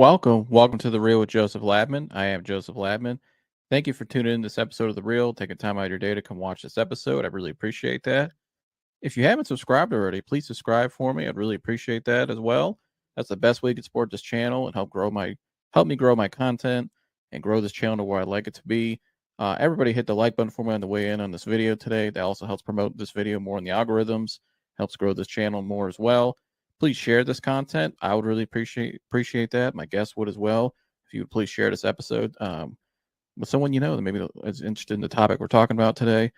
Welcome to The Real with Joseph Labman. I am Joseph Labman. Thank you for tuning in this episode of The Real, taking time out of your day to come watch this episode. I really appreciate that. If you haven't subscribed already, please subscribe for me. I'd really appreciate that as well. That's the best way you can support this channel and help me grow my content and grow this channel to where I'd like it to be. Everybody hit the like button for me on the way in on this video today. That also helps promote this video more in the algorithms, helps grow this channel more as well. Please share this content. I would really appreciate that. My guests would as well. If you would please share this episode with someone you know that maybe is interested in the topic we're talking about today.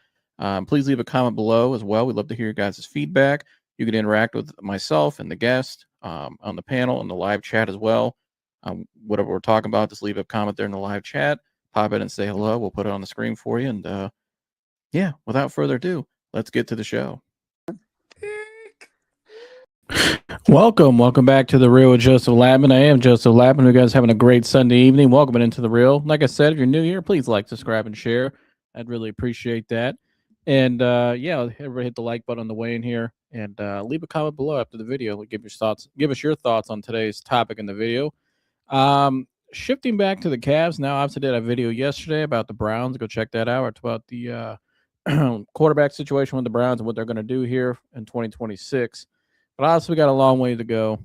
Please leave a comment below as well. We'd love to hear your guys' feedback. You can interact with myself and the guest on the panel and the live chat as well. Whatever we're talking about, just leave a comment there in the live chat. Pop in and say hello. We'll put it on the screen for you. And yeah, without further ado, let's get to the show. Welcome back to The Real with Joseph Labman. I am Joseph Labman. You guys having a great Sunday evening. Welcome into The Real. Like I said, if you're new here, please like, subscribe, and share. I'd really appreciate that. And yeah, everybody hit the like button on the way in here, and leave a comment below after the video. Give us your thoughts on today's topic in the video. Shifting back to the Cavs now. Obviously, did a video yesterday about the Browns. Go check that out. It's about the quarterback situation with the Browns and what they're going to do here in 2026. But obviously, we got a long way to go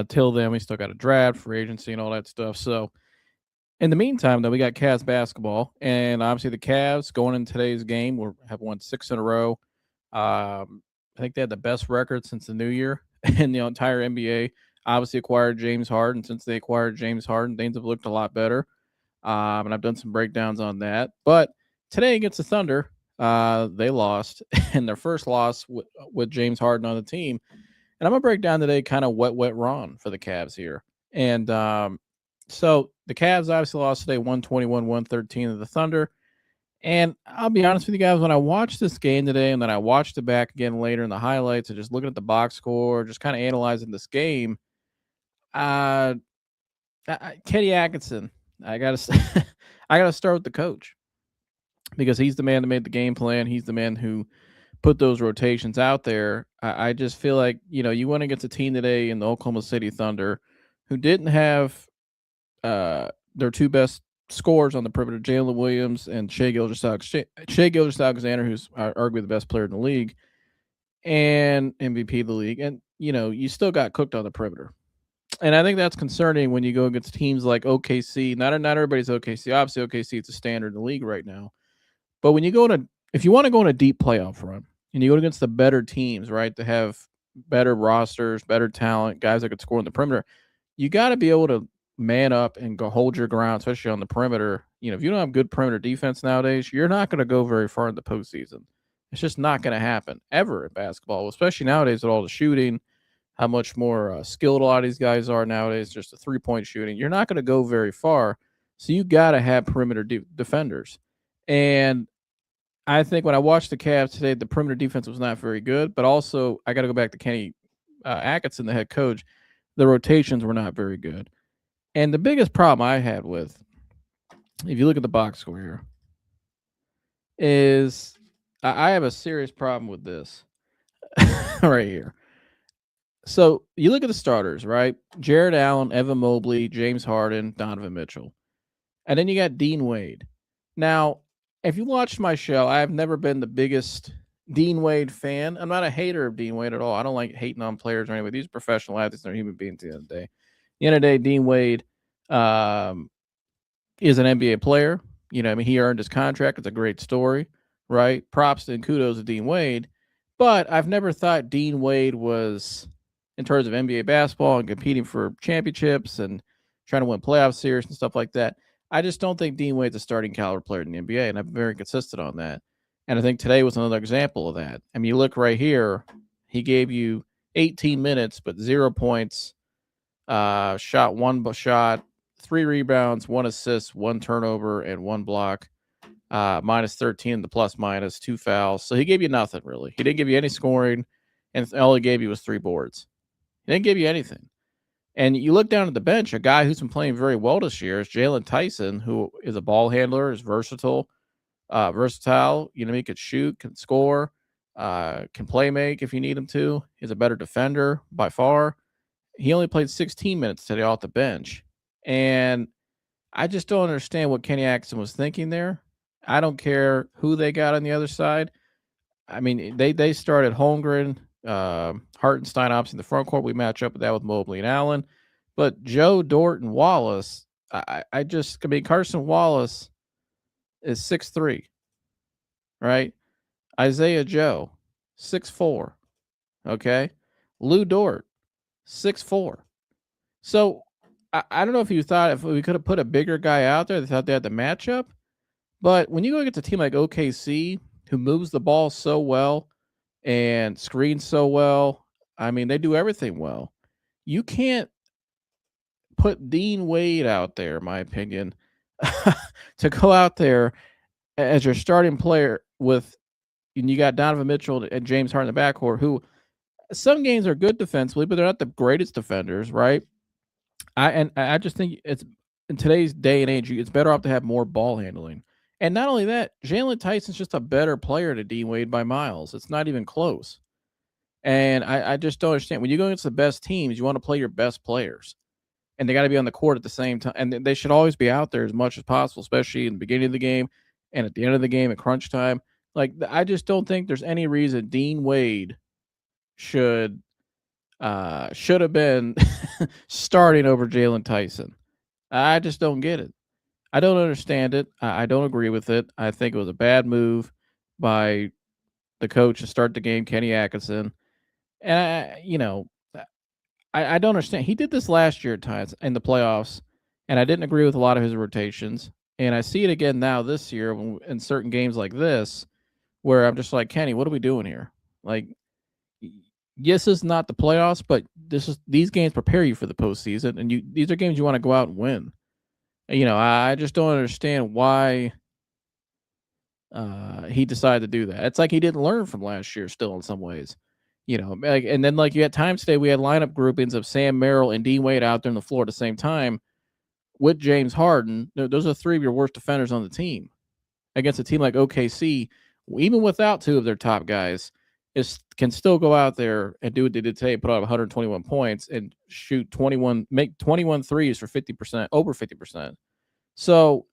till then. We still got a draft, free agency, and all that stuff. So, in the meantime, though, we got Cavs basketball, and obviously the Cavs going in today's game have won 6 in a row. I think they had the best record since the new year in the entire NBA. Obviously acquired James Harden. Since they acquired James Harden, things have looked a lot better. And I've done some breakdowns on that. But today against the Thunder, they lost, and their first loss with James Harden on the team. And I'm going to break down today kind of what went wrong for the Cavs here. And so the Cavs obviously lost today 121-113 to the Thunder. And I'll be honest with you guys, when I watched this game today and then I watched it back again later in the highlights and just looking at the box score, just kind of analyzing this game, Kenny Atlkinson, I gotta start with the coach, because he's the man that made the game plan. He's the man who put those rotations out there. I just feel like, you went against a team today in the Oklahoma City Thunder who didn't have their two best scorers on the perimeter, Jalen Williams and Shai Gilgeous-Alexander, who's arguably the best player in the league and MVP of the league. And, you still got cooked on the perimeter. And I think that's concerning when you go against teams like OKC. Not everybody's OKC. Obviously, OKC is a standard in the league right now. But when you if you want to go on a deep playoff run and you go against the better teams, right, to have better rosters, better talent, guys that could score on the perimeter, you got to be able to man up and go hold your ground, especially on the perimeter. If you don't have good perimeter defense nowadays, you're not going to go very far in the postseason. It's just not going to happen ever in basketball, especially nowadays with all the shooting, how much more skilled a lot of these guys are nowadays, just a three-point shooting. You're not going to go very far, so you got to have perimeter defenders. And I think when I watched the Cavs today, the perimeter defense was not very good, but also I got to go back to Kenny Atlkinson, the head coach. The rotations were not very good. And the biggest problem I had with, if you look at the box score here, is I have a serious problem with this right here. So you look at the starters, right? Jared Allen, Evan Mobley, James Harden, Donovan Mitchell. And then you got Dean Wade. Now, if you watched my show, I have never been the biggest Dean Wade fan. I'm not a hater of Dean Wade at all. I don't like hating on players or anything. These are professional athletes. They're human beings at the end of the day. At the end of the day, Dean Wade is an NBA player. He earned his contract. It's a great story, right? Props and kudos to Dean Wade. But I've never thought Dean Wade was, in terms of NBA basketball and competing for championships and trying to win playoff series and stuff like that, I just don't think Dean Wade's a starting caliber player in the NBA, and I'm very consistent on that. And I think today was another example of that. I mean, you look right here, he gave you 18 minutes, but 0 points, shot 1 shot, 3 rebounds, 1 assist, 1 turnover, and 1 block, minus 13, the plus minus, 2 fouls. So he gave you nothing, really. He didn't give you any scoring, and all he gave you was 3 boards. He didn't give you anything. And you look down at the bench, a guy who's been playing very well this year is Jalen Tyson, who is a ball handler, is versatile. He could shoot, can score, can play make if you need him to. He's a better defender by far. he only played 16 minutes today off the bench. And I just don't understand what Kenny Atkins was thinking there. I don't care who they got on the other side. I mean, they started Holmgren, Hartenstein opposite the front court. We match up with that with Mobley and Allen. But Joe, Dort, and Wallace, I mean, Carson Wallace is 6'3", right? Isaiah Joe, 6'4", okay? Lou Dort, 6'4". So I don't know if you thought if we could have put a bigger guy out there, they thought they had the matchup. But when you go against a team like OKC, who moves the ball so well and screens so well, I mean, they do everything well. You can't put Dean Wade out there, in my opinion, to go out there as your starting player and you got Donovan Mitchell and James Harden in the backcourt, who some games are good defensively, but they're not the greatest defenders, right? I just think it's in today's day and age, it's better off to have more ball handling. And not only that, Jalen Tyson's just a better player to Dean Wade by miles. It's not even close. And I just don't understand. When you go against the best teams, you want to play your best players. And they got to be on the court at the same time. And they should always be out there as much as possible, especially in the beginning of the game and at the end of the game at crunch time. Like, I just don't think there's any reason Dean Wade should have been starting over Jalen Tyson. I just don't get it. I don't understand it. I don't agree with it. I think it was a bad move by the coach to start the game, Kenny Atlkinson. And I don't understand. He did this last year at times in the playoffs, and I didn't agree with a lot of his rotations. And I see it again now this year in certain games like this, where I'm just like, Kenny, what are we doing here? Like, yes, it's not the playoffs, but these games prepare you for the postseason, and these are games you want to go out and win. And, I just don't understand why he decided to do that. It's like he didn't learn from last year still in some ways. And then you had times today we had lineup groupings of Sam Merrill and Dean Wade out there on the floor at the same time with James Harden. Those are three of your worst defenders on the team against a team like OKC, even without two of their top guys, can still go out there and do what they did today, put out 121 points and make 21 threes for 50%, over 50%. So,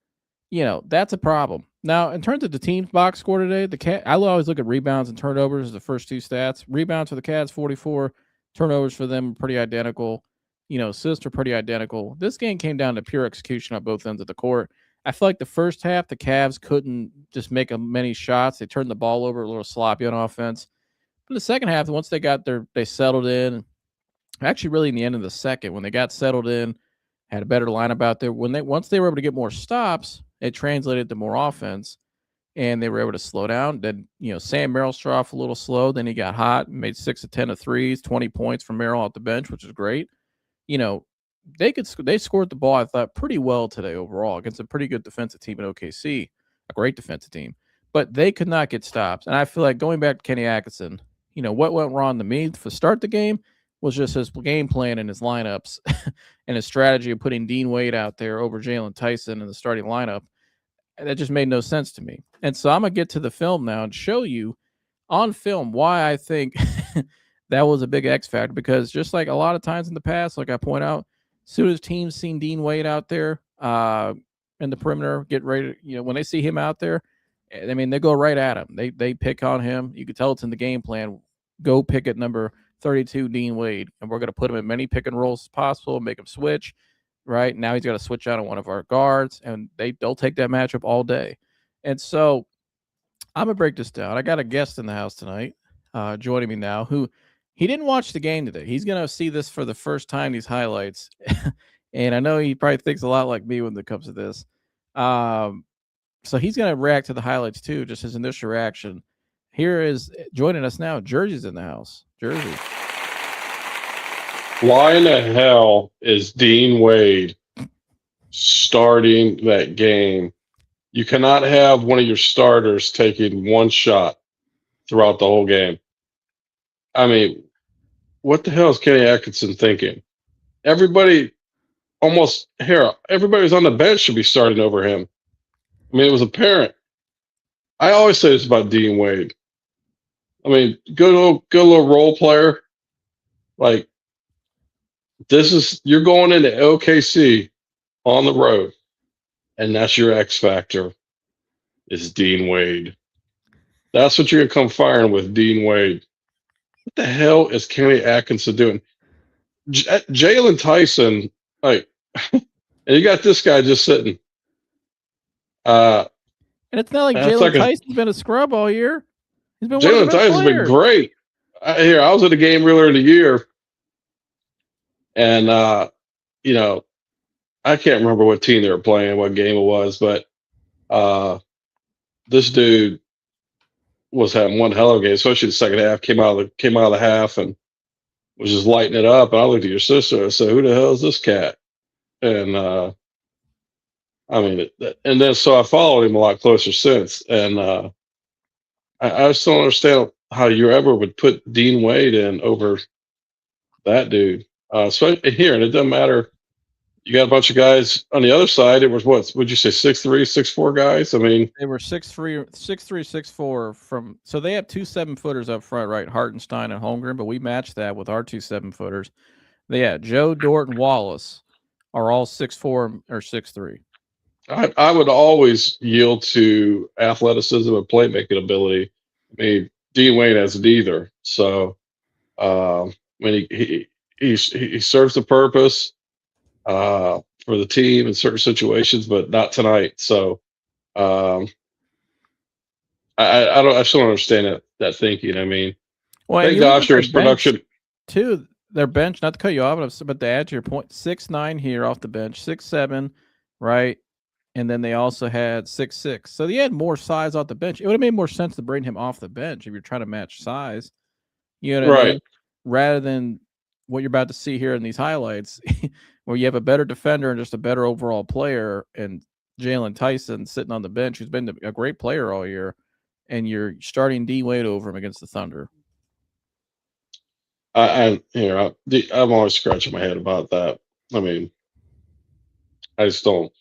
that's a problem. Now, in terms of the team's box score today, I always look at rebounds and turnovers as the first two stats. Rebounds for the Cavs, 44. Turnovers for them pretty identical. Assists are pretty identical. This game came down to pure execution on both ends of the court. I feel like the first half, the Cavs couldn't just make many shots. They turned the ball over a little sloppy on offense. But the second half, once they settled in, actually really in the end of the second, when they got settled in, had a better lineup out there. Once they were able to get more stops, it translated to more offense, and they were able to slow down. Then, Sam Merrill started off a little slow. Then he got hot and made 6 of 10 of threes, 20 points from Merrill off the bench, which is great. They scored the ball, I thought, pretty well today overall against a pretty good defensive team in OKC, a great defensive team. But they could not get stops. And I feel like going back to Kenny Atlkinson, what went wrong to me to start the game was just his game plan and his lineups and his strategy of putting Dean Wade out there over Jalen Tyson in the starting lineup. That just made no sense to me. And so I'm going to get to the film now and show you on film why I think that was a big X factor, because just like a lot of times in the past, like I point out, as soon as teams seen Dean Wade out there in the perimeter, get ready, when they see him out there, I mean, they go right at him. They pick on him. You can tell it's in the game plan. Go pick at number 32, Dean Wade, and we're going to put him in many pick and rolls as possible, make him switch. Right now, he's got to switch out on one of our guards, and they'll take that matchup all day. And so I'm going to break this down. I got a guest in the house tonight joining me now who he didn't watch the game today. He's going to see this for the first time, these highlights. And I know he probably thinks a lot like me when it comes to this. So he's going to react to the highlights too, just his initial reaction. Here is joining us now. Jersey's in the house. Jersey. Why in the hell is Dean Wade starting that game? You cannot have one of your starters taking one shot throughout the whole game. I mean, what the hell is Kenny Atlkinson thinking? Everybody who's on the bench should be starting over him. I mean, it was apparent. I always say this about Dean Wade. I mean, good little role player. Like, You're going into OKC on the road, and that's your X factor is Dean Wade. That's what you're gonna come firing with, Dean Wade. What the hell is Kenny Atkinson doing? Jalen Tyson, like, and you got this guy just sitting. And it's not like That's Jalen like Tyson's been a scrub all year. He's been one of Jalen the best Tyson's been players. great. I was at a game earlier in the year, and you know, I can't remember what team they were playing, what game it was, but this dude was having one hell of a game, especially the second half. Came out of the half and was just lighting it up. And I looked at your sister and I said, "Who the hell is this cat?" And I mean, and then so I followed him a lot closer since, and I just don't understand how you ever would put Dean Wade in over that dude. So here, and it doesn't matter. You got a bunch of guys on the other side. It was what would you say, 6'3", 6'4" guys? I mean, they were 6'3", 6'4" from. So they have 2 7-footers up front, right? Hartenstein and Holmgren, but we matched that with our 2 7-footers. Yeah, Joe, Dort, and Wallace are all 6'4" or 6'3". I would always yield to athleticism and playmaking ability. I mean, Dean Wade has neither. So, when he serves the purpose for the team in certain situations, but not tonight. So, I still don't understand that thinking. I mean, Well, and thank you look gosh at there their was bench production. too. Their bench, not to cut you off, but to add to your point, 6'9" here off the bench, 6'7", right? And then they also had 6'6". So they had more size off the bench. It would have made more sense to bring him off the bench if you're trying to match size. You know what I Right. mean? Rather than what you're about to see here in these highlights, where you have a better defender and just a better overall player, and Jalen Tyson sitting on the bench, who's been a great player all year, and you're starting D Wade over him against the Thunder. I'm always scratching my head about that. I mean, I just don't.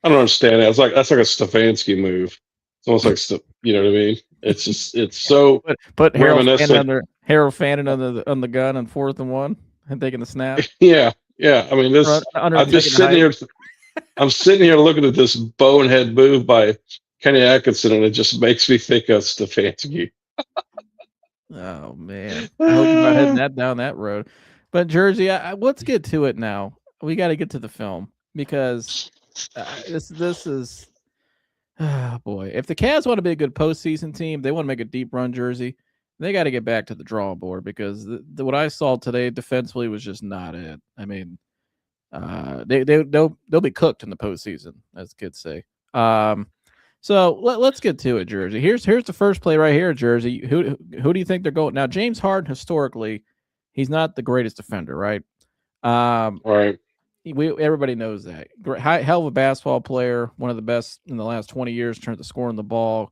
I don't understand it. It's like that's like a Stefanski move. It's almost like you know what I mean. It's so Put reminiscent. Harold Fannin on the gun on 4th and 1 and taking the snap. Yeah. I mean, I'm just sitting here. I'm sitting here looking at this bonehead move by Kenny Atkinson, and it just makes me think of Stefanski. Oh man, I hope you're not heading that down that road. But Jersey, let's get to it now. We got to get to the film because this is, oh boy. If the Cavs want to be a good postseason team, they want to make a deep run, Jersey. They got to get back to the drawing board because what I saw today defensively was just not it. I mean, they'll be cooked in the postseason, as kids say. So let's get to it, Jersey. Here's the first play right here, Jersey. Who do you think they're going now? James Harden, historically, he's not the greatest defender, right? Right. Everybody knows that. Hell of a basketball player, one of the best in the last 20 years in terms of scoring the ball.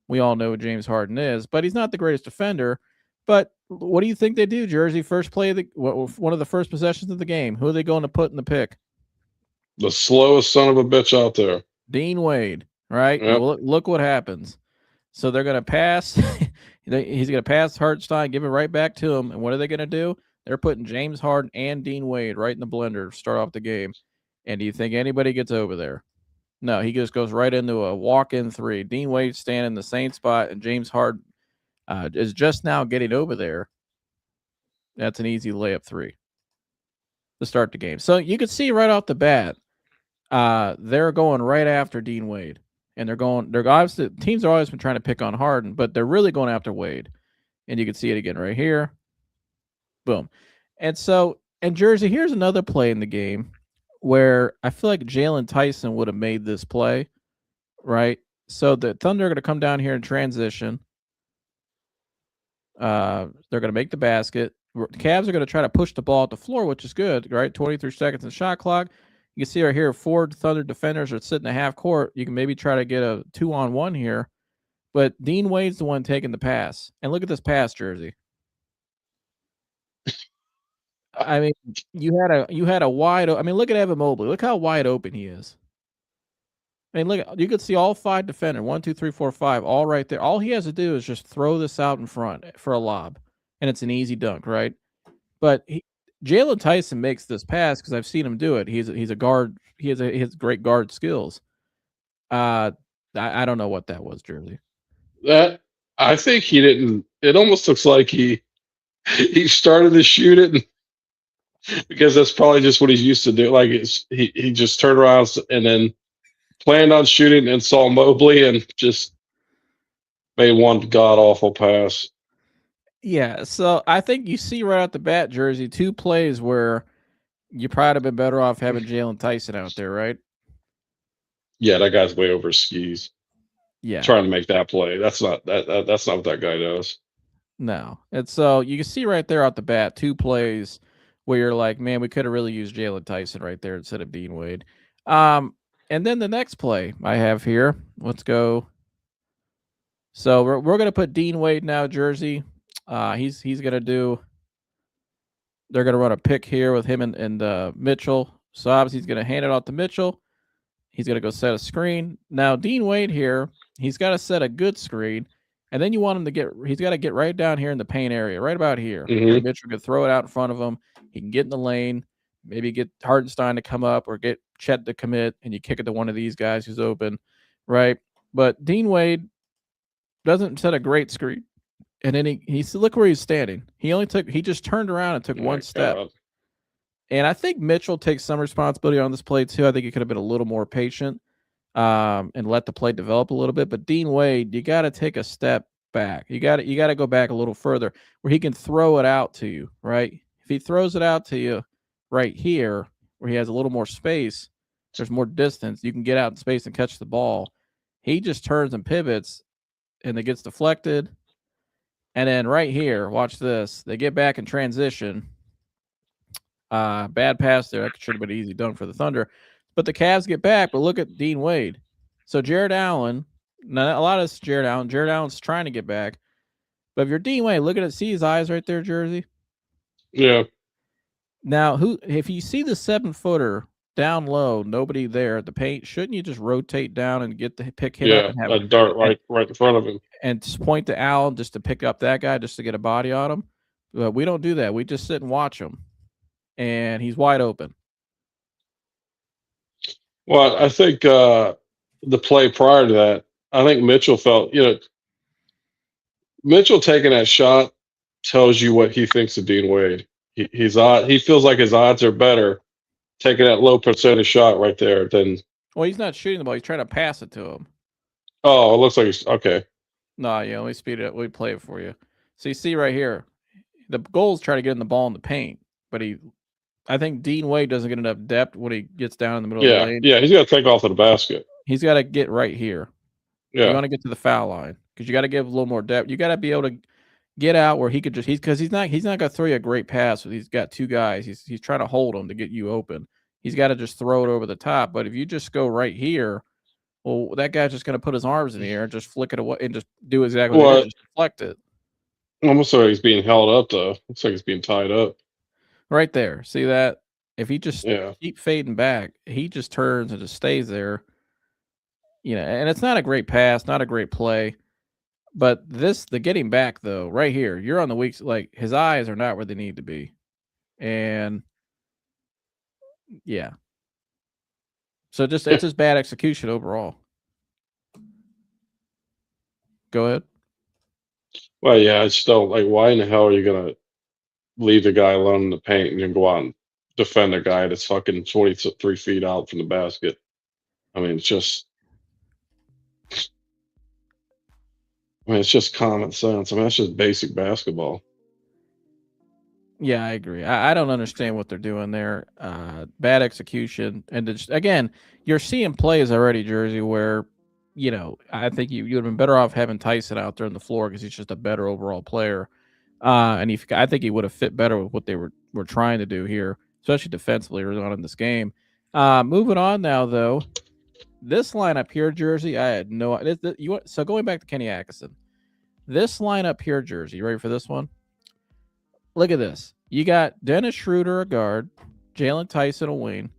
We all know who James Harden is, but he's not the greatest defender. But what do you think they do, Jersey? First play of one of the first possessions of the game. Who are they going to put in the pick? The slowest son of a bitch out there, Dean Wade. Right? Yep. Well, look what happens. So they're going to pass. He's going to pass Hartenstein, give it right back to him. And what are they going to do? They're putting James Harden and Dean Wade right in the blender to start off the game. And do you think anybody gets over there? No, he just goes right into a walk-in 3. Dean Wade standing in the same spot, and James Harden is just now getting over there. That's an easy layup 3 to start the game. So you can see right off the bat, they're going right after Dean Wade. And they're obviously, teams are always been trying to pick on Harden, but they're really going after Wade. And you can see it again right here. Boom. And so, and Jersey, here's another play in the game where I feel like Jalen Tyson would have made this play, right? So the Thunder are going to come down here in transition. They're going to make the basket. The Cavs are going to try to push the ball at the floor, which is good, right? 23 seconds in the shot clock. You can see right here, 4 Thunder defenders are sitting in the half court. You can maybe try to get a 2-on-1 here. But Dean Wade's the one taking the pass. And look at this pass, Jersey. I mean, you had a wide. I mean, look at Evan Mobley. Look how wide open he is. I mean, look. You could see all 5 defenders. 1, 2, 3, 4, 5, all right there. All he has to do is just throw this out in front for a lob, and it's an easy dunk, right? But Jalen Tyson makes this pass because I've seen him do it. He's a guard. He has great guard skills. I don't know what that was, Jersey. That I think he didn't. It almost looks like he started to shoot it because that's probably just what he's used to do. Like he just turned around and then planned on shooting and saw Mobley and just made one god awful pass. Yeah, so I think you see right out the bat, Jersey, 2 plays where you probably have been better off having Jalen Tyson out there, right? Yeah, that guy's way over his skis. Yeah. Trying to make that play. That's not that's not what that guy does. No. And so you can see right there out the bat 2 plays where you're like, man, we could have really used Jalen Tyson right there instead of Dean Wade. And then the next play I have here, let's go. So we're gonna put Dean Wade now, Jersey. He's gonna do. They're gonna run a pick here with him and Mitchell. So obviously he's gonna hand it off to Mitchell. He's gonna go set a screen. Now Dean Wade here, he's got to set a good screen, and then you want him to get. He's got to get right down here in the paint area, right about here. Where Mitchell could throw it out in front of him. He can get in the lane, maybe get Hartenstein to come up or get Chet to commit, and you kick it to one of these guys who's open, right? But Dean Wade doesn't set a great screen. And then he look where he's standing. He just turned around and took one step. God. And I think Mitchell takes some responsibility on this play too. I think he could have been a little more patient and let the play develop a little bit. But Dean Wade, you got to take a step back. You got to go back a little further where he can throw it out to you, right? If he throws it out to you right here where he has a little more space, there's more distance. You can get out in space and catch the ball. He just turns and pivots and it gets deflected. And then right here, watch this. They get back in transition. Bad pass there. That should have been easy done for the Thunder. But the Cavs get back, but look at Dean Wade. So Jared Allen, now a lot of this is Jared Allen. Jared Allen's trying to get back. But if you're Dean Wade, look at it. See his eyes right there, Jersey? Yeah. Now, if you see the 7-footer down low, nobody there at the paint, shouldn't you just rotate down and get the pick hit up and have a dart right in front of him? And just point to Allen just to pick up that guy just to get a body on him? But we don't do that. We just sit and watch him. And he's wide open. Well, I think the play prior to that, I think Mitchell felt, Mitchell taking that shot tells you what he thinks of Dean Wade. He feels like his odds are better taking that low percentage shot right there than. Well, he's not shooting the ball. He's trying to pass it to him. Oh, it looks like he's okay. No, yeah, let me speed it up. Let me play it for you. So you see right here, the goal is trying to get in the ball in the paint, but I think Dean Wade doesn't get enough depth when he gets down in the middle of the lane. Yeah, he's got to take off to the basket. He's got to get right here. Yeah. You want to get to the foul line because you got to give a little more depth. You got to be able to get out where he could just because he's not going to throw you a great pass. He's got 2 guys. He's trying to hold them to get you open. He's got to just throw it over the top. But if you just go right here, well, that guy's just going to put his arms in the air and just flick it away and just do exactly what he did, just deflect it. Almost like he's being held up, though. Looks like he's being tied up. Right there. See that? If he just keep fading back, he just turns and just stays there. And it's not a great pass, not a great play. But the getting back, though, right here, you're on the weak, like his eyes are not where they need to be. And yeah. So it's just bad execution overall. Go ahead. Well, yeah, I just don't like. Why in the hell are you gonna leave the guy alone in the paint and then go out and defend a guy that's fucking 23 feet out from the basket? I mean, it's just common sense. I mean, that's just basic basketball. Yeah, I agree. I don't understand what they're doing there. Bad execution, and again, you're seeing plays already, Jersey, where I think you would have been better off having Tyson out there on the floor because he's just a better overall player. And I think he would have fit better with what they were trying to do here, especially defensively early on in this game. Moving on now, though, this lineup here, Jersey, I had no idea. So going back to Kenny Atlkinson, this lineup here, Jersey, you ready for this one? Look at this. You got Dennis Schroeder, a guard, Jalen Tyson, a wing,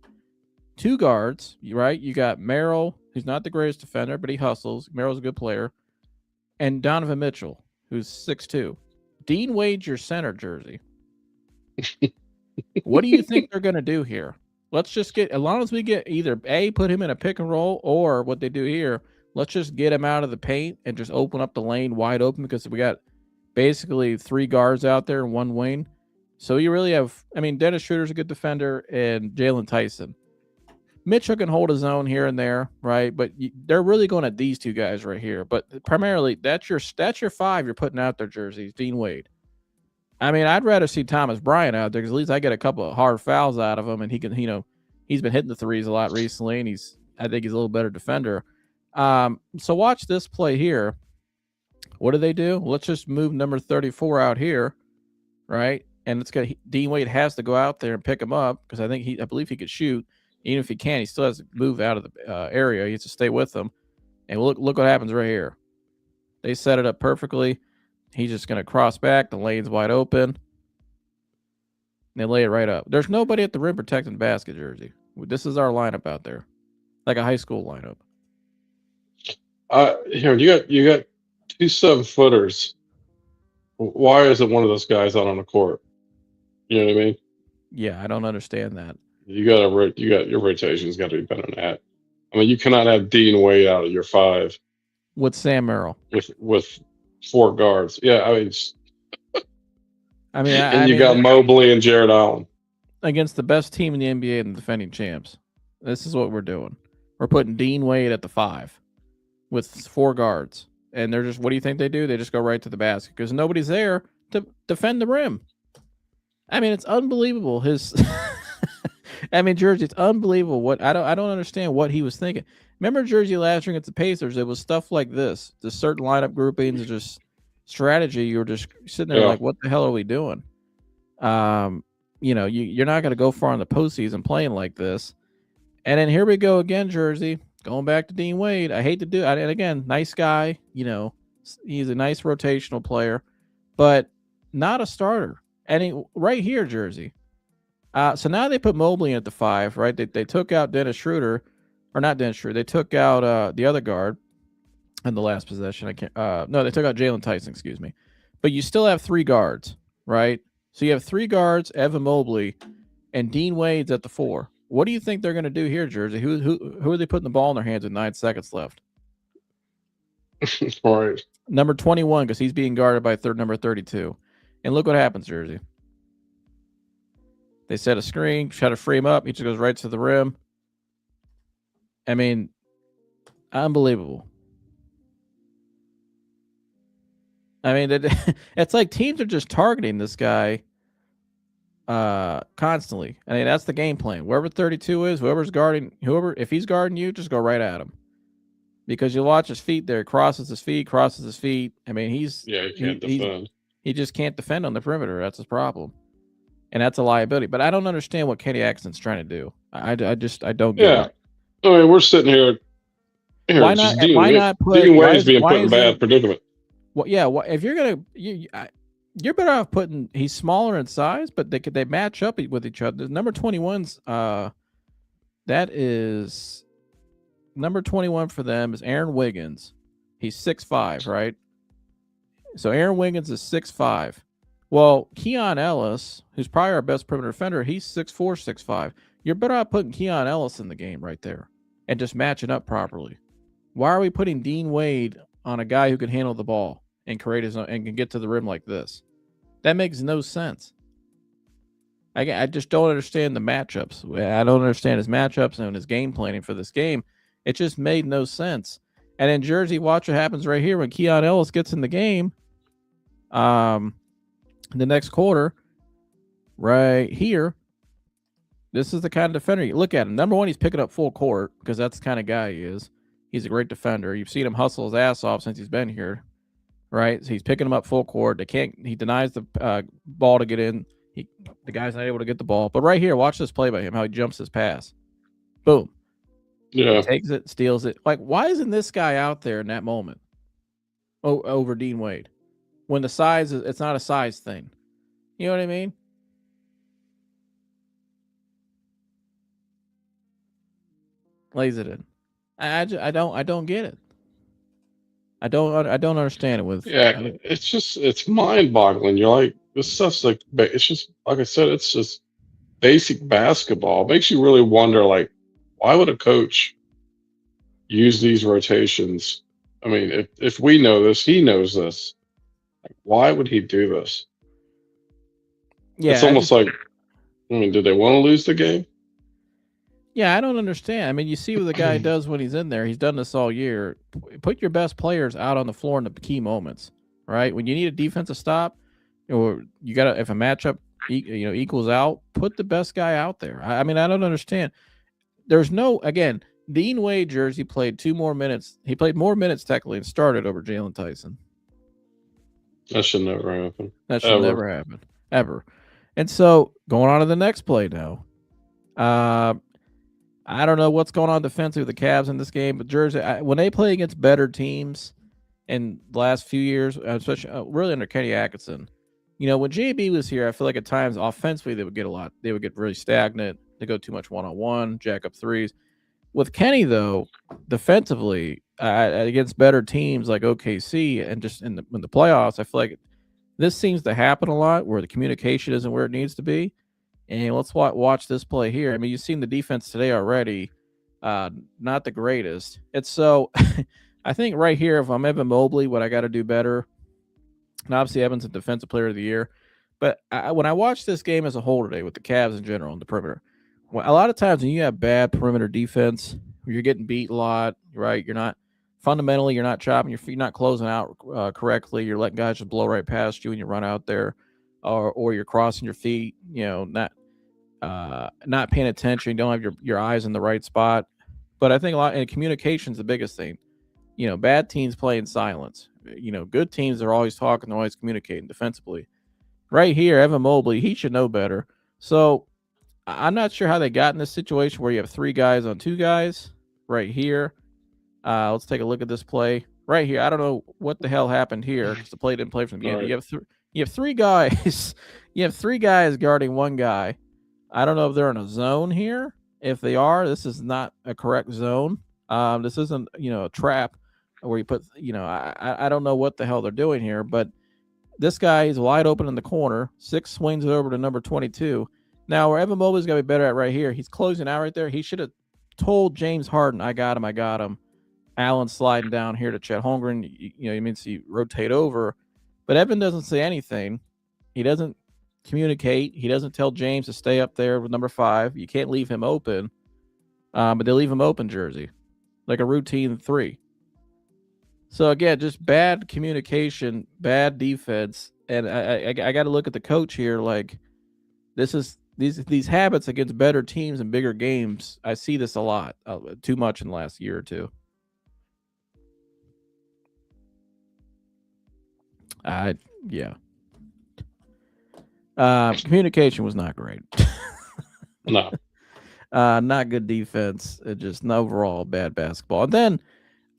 2 guards, right? You got Merrill, who's not the greatest defender, but he hustles. Merrill's a good player. And Donovan Mitchell, who's 6'2". Dean Wade's your center, Jersey. What do you think they're going to do here? Let's just get, as long as we get either A, put him in a pick and roll, or what they do here, let's just get him out of the paint and just open up the lane wide open, because we got basically 3 guards out there and 1 wing. So you really have, I mean, Dennis Schroeder's a good defender, and Jalen Tyson. Mitchell can hold his own here and there, right? But they're really going at these 2 guys right here. But primarily, that's your 5 you're putting out there, jerseys. Dean Wade. I mean, I'd rather see Thomas Bryant out there, because at least I get a couple of hard fouls out of him, and he can, he's been hitting the threes a lot recently, and I think he's a little better defender. So watch this play here. What do they do? Let's just move number 34 out here, right? And Dean Wade has to go out there and pick him up, because I believe he could shoot. Even if he can, he still has to move out of the area. He has to stay with them. And look what happens right here. They set it up perfectly. He's just going to cross back. The lane's wide open. And they lay it right up. There's nobody at the rim protecting the basket, jersey. This is our lineup out there, like a high school lineup. You got 2 7-footers. Why isn't one of those guys out on the court? You know what I mean? Yeah, I don't understand that. Your rotation's got to be better than that. I mean, you cannot have Dean Wade out of your 5 with Sam Merrill with 4 guards. Yeah, I mean, and you got Mobley and Jared Allen against the best team in the NBA and the defending champs. This is what we're doing. We're putting Dean Wade at the 5 with 4 guards, and they're just. What do you think they do? They just go right to the basket because nobody's there to defend the rim. I mean, it's unbelievable. Jersey, it's unbelievable. What I don't understand what he was thinking. Remember Jersey last year against the Pacers? It was stuff like this. The certain lineup groupings, just strategy. You were just sitting there like, what the hell are we doing? You're not going to go far in the postseason playing like this. And then here we go again, Jersey. Going back to Dean Wade. I hate to do it. And again, nice guy. He's a nice rotational player, but not a starter. And right here, Jersey. So now they put Mobley in at the 5, right? They took out Dennis Schroeder, or not Dennis Schroeder. They took out the other guard in the last possession. They took out Jalen Tyson, excuse me. But you still have 3 guards, right? So you have 3 guards, Evan Mobley, and Dean Wade's at the 4. What do you think they're going to do here, Jersey? Who are they putting the ball in their hands with 9 seconds left? Right. Number 21, because he's being guarded by number 32. And look what happens, Jersey. They set a screen, try to free him up. He just goes right to the rim. I mean, unbelievable. I mean, it's like teams are just targeting this guy constantly. I mean, that's the game plan. Wherever 32 is, if he's guarding you, just go right at him. Because you watch his feet there, crosses his feet. I mean, he can't defend. He just can't defend on the perimeter. That's his problem. And that's a liability. But I don't understand what Kenny Atlkinson's trying to do. I don't get it. I mean, we're sitting here. Why not put Dean Wade's being put in bad predicament? Well, yeah. Well, if you're gonna, you're better off putting. He's smaller in size, but they match up with each other. Number 21's that is number 21 for them is Aaron Wiggins. He's 6'5", right? So Aaron Wiggins is 6'5". Well, Keon Ellis, who's probably our best perimeter defender, he's 6'4", 6'5". You're better off putting Keon Ellis in the game right there and just matching up properly. Why are we putting Dean Wade on a guy who can handle the ball and create his own and can get to the rim like this? That makes no sense. I just don't understand the matchups. I don't understand his matchups and his game planning for this game. It just made no sense. And in Jersey, watch what happens right here when Keon Ellis gets in the game. The next quarter, right here, this is the kind of defender you look at him. Number 1, he's picking up full court because that's the kind of guy he is. He's a great defender. You've seen him hustle his ass off since he's been here, right? So he's picking him up full court. He denies the ball to get in. The guy's not able to get the ball. But right here, watch this play by him, how he jumps his pass. Boom. Yeah. He takes it, steals it. Like, why isn't this guy out there in that moment over Dean Wade? When the size is, it's not a size thing. You know what I mean? Lays it in. I don't get it. I don't understand it. It's mind-boggling. You're like, this stuff's like, it's just like I said. It's just basic basketball. It makes you really wonder, like, why would a coach use these rotations? I mean, if we know this, he knows this. Like, why would he do this? It's Yeah, almost like, I mean, did they want to lose the game? I don't understand. I mean, you see what the guy does when he's in there. He's done this all year. Put your best players out on the floor in the key moments, right? When you need a defensive stop, or you got to, if a matchup equals out, put the best guy out there. I mean, I don't understand. There's no, again, Dean Wade jersey played 2 more minutes. He played more minutes technically and started over Jalen Tyson. That should never happen. That should never happen, ever. And so going on to the next play now. I don't know what's going on defensively with the Cavs in this game, but Jersey, when they play against better teams in the last few years, especially really under Kenny Atlkinson, when JB was here, I feel like at times offensively they would get really stagnant. They go too much one-on-one, jack up threes. With Kenny, though, defensively, against better teams like OKC and just in the playoffs, I feel like this seems to happen a lot where the communication isn't where it needs to be. And let's watch this play here. I mean, you've seen the defense today already. Not the greatest. It's so I think right here, if I'm Evan Mobley, what I got to do better. And obviously, Evan's a defensive player of the year. But when I watch this game as a whole today with the Cavs in general on the perimeter, a lot of times when you have bad perimeter defense, you're getting beat a lot, right? You're not chopping your feet, you're not closing out correctly. You're letting guys just blow right past you when you run out there. Or you're crossing your feet, not paying attention. You don't have your eyes in the right spot. But I think a lot, and communication is the biggest thing. Bad teams play in silence. Good teams are always talking, they're always communicating defensively. Right here, Evan Mobley, he should know better. So I'm not sure how they got in this situation where you have 3 guys on 2 guys right here. Let's take a look at this play right here. I don't know what the hell happened here because the play didn't play from the beginning. Right. You have 3 guys. You have 3 guys guarding 1 guy. I don't know if they're in a zone here. If they are, this is not a correct zone. This isn't, a trap where you put, I don't know what the hell they're doing here, but this guy is wide open in the corner. 6 swings it over to number 22. Now, where Evan Mobley's going to be better at right here, he's closing out right there. He should have told James Harden, I got him. Allen sliding down here to Chet Holmgren. He means he rotate over. But Evan doesn't say anything. He doesn't communicate. He doesn't tell James to stay up there with number 5. You can't leave him open. But they leave him open, Jersey. Like a routine 3. So, again, just bad communication, bad defense. And I got to look at the coach here. Like, this is these habits against better teams and bigger games. I see this a lot. Too much in the last year or two. Yeah. Communication was not great. No. Not good defense. Just an overall bad basketball. And then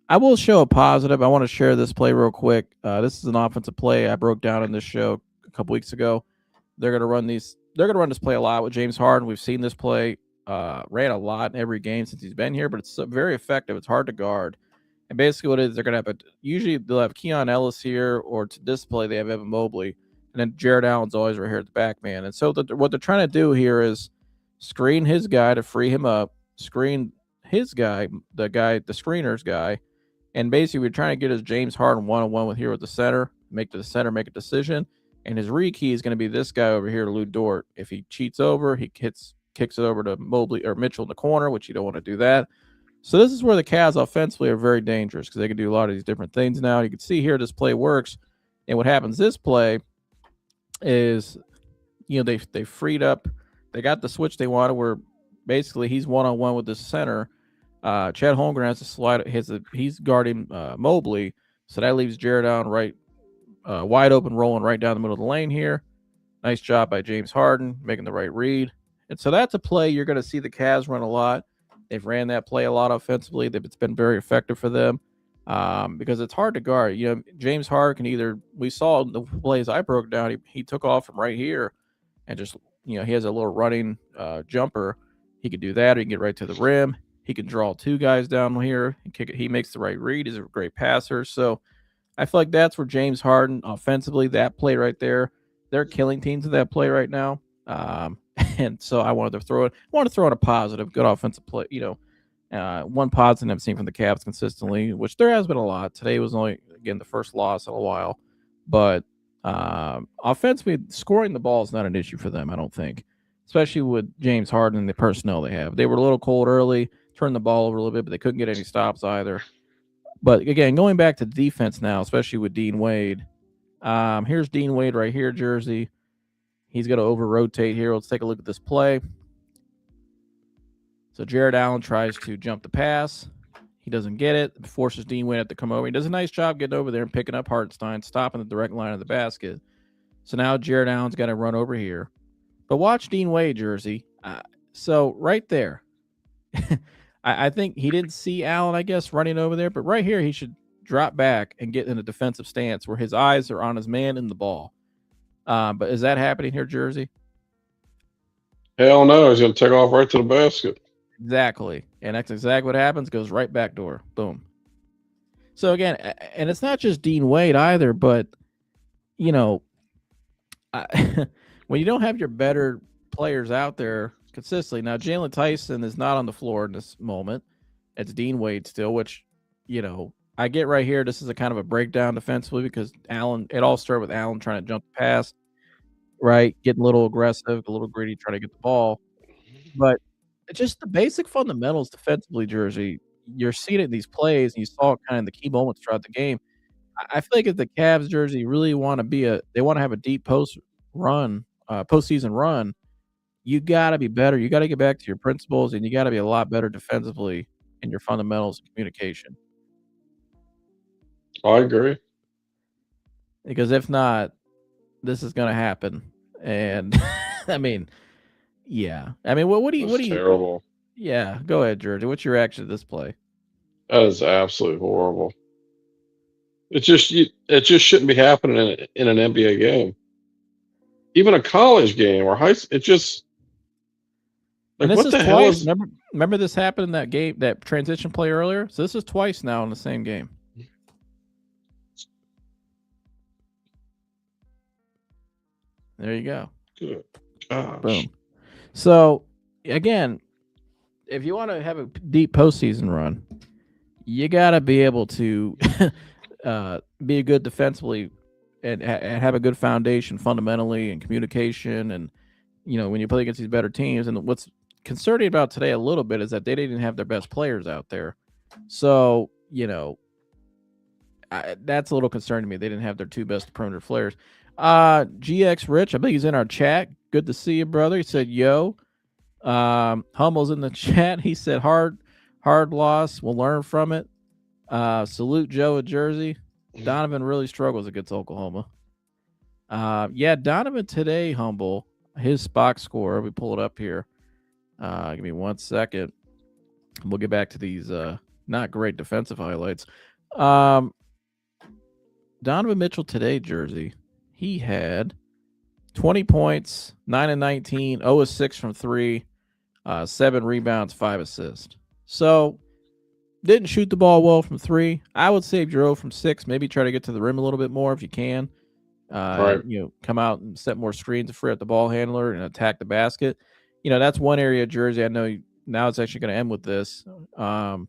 I will show a positive. I want to share this play real quick. This is an offensive play I broke down in this show a couple weeks ago. They're going to run this play a lot with James Harden. We've seen this play ran a lot in every game since he's been here, but it's very effective. It's hard to guard. And basically what it is, they're going to have usually they'll have Keon Ellis here, or to display they have Evan Mobley, and then Jared Allen's always right here at the back, man. And so what they're trying to do here is screen his guy to free him up, screen his guy, the screener's guy, and basically we're trying to get his James Harden one-on-one with the center, make a decision, and his re-key is going to be this guy over here, Lou Dort. If he cheats over, he kicks it over to Mobley or Mitchell in the corner, which you don't want to do that. So this is where the Cavs offensively are very dangerous because they can do a lot of these different things now. You can see here this play works. And what happens this play is, they freed up. They got the switch they wanted where basically he's one-on-one with the center. Chet Holmgren has to slide. He's guarding Mobley. So that leaves Jared Allen right wide open, rolling right down the middle of the lane here. Nice job by James Harden, making the right read. And so that's a play you're going to see the Cavs run a lot. They've ran that play a lot offensively. It's been very effective for them because it's hard to guard. James Harden can we saw the plays I broke down, he took off from right here and just, he has a little running jumper. He could do that, or he can get right to the rim. He can draw 2 guys down here and kick it. He makes the right read. He's a great passer. So I feel like that's where James Harden offensively, that play right there, they're killing teams with that play right now. And so I wanted to throw in a positive, good offensive play. One positive I've seen from the Cavs consistently, which there has been a lot. Today was only, again, the first loss in a while. But offensively, scoring the ball is not an issue for them, I don't think, especially with James Harden and the personnel they have. They were a little cold early, turned the ball over a little bit, but they couldn't get any stops either. But again, going back to defense now, especially with Dean Wade. Here's Dean Wade right here, Jersey. He's going to over-rotate here. Let's take a look at this play. So Jared Allen tries to jump the pass. He doesn't get it. Forces Dean Wade to come over. He does a nice job getting over there and picking up Hartenstein, stopping the direct line of the basket. So now Jared Allen's got to run over here. But watch Dean Wade, Jersey. So right there, I think he didn't see Allen, I guess, running over there. But right here, he should drop back and get in a defensive stance where his eyes are on his man and the ball. But is that happening here, Jersey? Hell no. He's going to take off right to the basket. Exactly. And that's exactly what happens. Goes right back door. Boom. So again, and it's not just Dean Wade either, but, when you don't have your better players out there consistently. Now, Jalen Tyson is not on the floor in this moment. It's Dean Wade still, which, I get right here. This is a kind of a breakdown defensively because it all started with Allen trying to jump the pass, right? Getting a little aggressive, a little greedy, trying to get the ball. But just the basic fundamentals defensively, Jersey, you're seeing it in these plays, and you saw it kind of in the key moments throughout the game. I feel like if the Cavs, Jersey, really want to have a deep postseason run, you got to be better. You got to get back to your principles, and you got to be a lot better defensively in your fundamentals and communication. I agree. Because if not, this is going to happen. And I mean, yeah. I mean, what do you? Terrible. Yeah, go ahead, Jersey. What's your reaction to this play? That is absolutely horrible. It just shouldn't be happening in an NBA game, even a college game or it just. Like, and this is twice. Remember this happened in that game, that transition play earlier. So this is twice now in the same game. There you go. Good gosh. Boom. So again, if you want to have a deep postseason run, you got to be able to be good defensively and have a good foundation fundamentally and communication. And, when you play against these better teams, and what's concerning about today a little bit is that they didn't have their best players out there. So, that's a little concerning to me. They didn't have their two best perimeter players. GX Rich, I think he's in our chat. Good to see you, brother. He said, yo. Hummel's in the chat. He said, hard loss. We'll learn from it. Salute Joe at Jersey. Donovan really struggles against Oklahoma. Donovan today, Humble, his box score. We pull it up here. Give me 1 second. We'll get back to these not great defensive highlights. Donovan Mitchell today, Jersey. He had 20 points, 9 and 19, 0 of 6 from 3, 7 rebounds, 5 assists. So, didn't shoot the ball well from 3. I would say if you're 0 from 6, maybe try to get to the rim a little bit more if you can. Right. Come out and set more screens to free up the ball handler and attack the basket. That's one area of Jersey. I know now it's actually going to end with this. You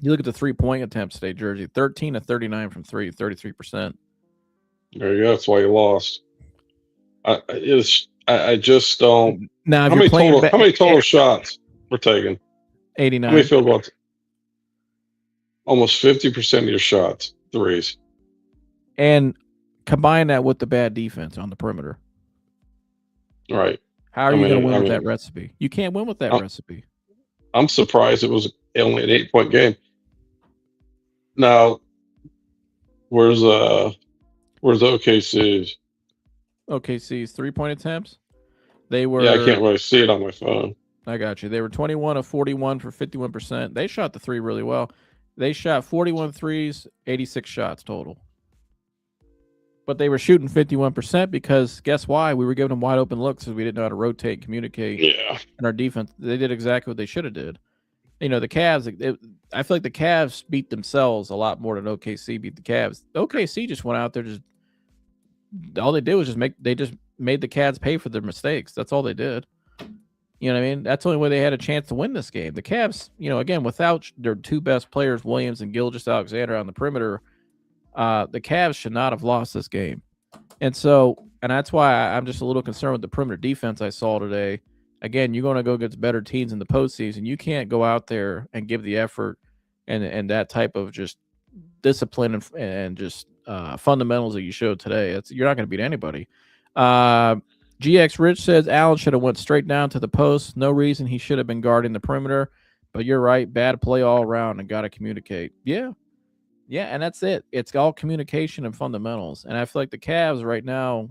look at the 3-point attempts today, Jersey, 13 of 39 from 3, 33%. There you go. That's why you lost. I just don't. Now, how many total shots were taken? 89. How many field goals? Almost 50% of your shots, threes. And combine that with the bad defense on the perimeter. Right. How are you going to win with that recipe? You can't win with that recipe. I'm surprised it was only an 8-point game. Now, where's OKC's? OKC's 3-point attempts? They were. Yeah, I can't really see it on my phone. I got you. They were 21 of 41 for 51%. They shot the 3 really well. They shot 41 threes, 86 shots total. But they were shooting 51% because guess why? We were giving them wide open looks because we didn't know how to rotate, communicate. Yeah. And our defense, they did exactly what they should have did. The Cavs, I feel like the Cavs beat themselves a lot more than OKC beat the Cavs. OKC just went out there, all they did was made the Cavs pay for their mistakes. That's all they did. You know what I mean? That's the only way they had a chance to win this game. The Cavs, again, without their two best players, Williams and Gilgeous-Alexander on the perimeter, the Cavs should not have lost this game. And that's why I'm just a little concerned with the perimeter defense I saw today. Again, you're going to go against better teams in the postseason. You can't go out there and give the effort and that type of just discipline and just fundamentals that you showed today. You're not going to beat anybody. GX Rich says Allen should have went straight down to the post. No reason he should have been guarding the perimeter. But you're right. Bad play all around and got to communicate. Yeah, and that's it. It's all communication and fundamentals. And I feel like the Cavs right now,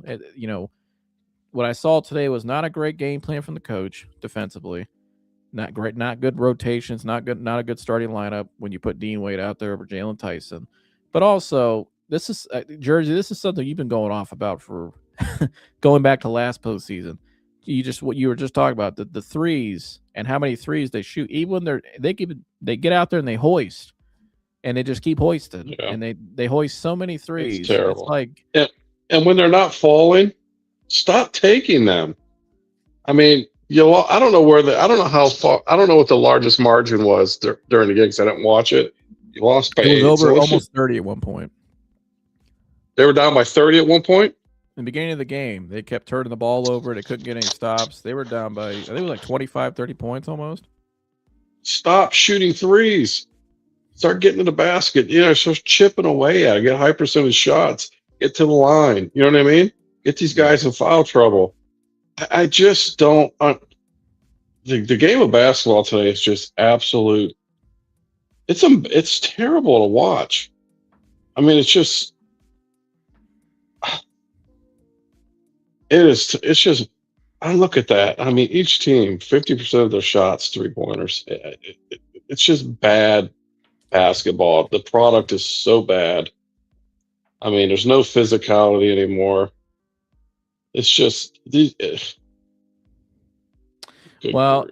what I saw today was not a great game plan from the coach defensively. Not great, not good rotations, not a good starting lineup when you put Dean Wade out there over Jalen Tyson. But also, this is Jersey. This is something you've been going off about for going back to last postseason. What you were just talking about the threes and how many threes they shoot. Even when they get out there and they hoist, and they just keep hoisting, and they hoist so many threes. It's terrible. It's like, and when they're not falling, stop taking them. I mean, I don't know I don't know how far. I don't know what the largest margin was during the game because I didn't watch it. You lost by 8. It was over almost 30 at one point. They were down by 30 at one point. In the beginning of the game, they kept turning the ball over. They couldn't get any stops. They were down by, I think it was like 25, 30 points almost. Stop shooting threes. Start getting to the basket. Start chipping away at it. Get high percentage shots. Get to the line. You know what I mean? Get these guys in foul trouble. I just don't. The game of basketball today is just absolute. It's terrible to watch. I mean, it's just. It is. It's just. I look at that. I mean, each team, 50% of their shots, 3-pointers. It's just bad basketball. The product is so bad. I mean, there's no physicality anymore. It's just well,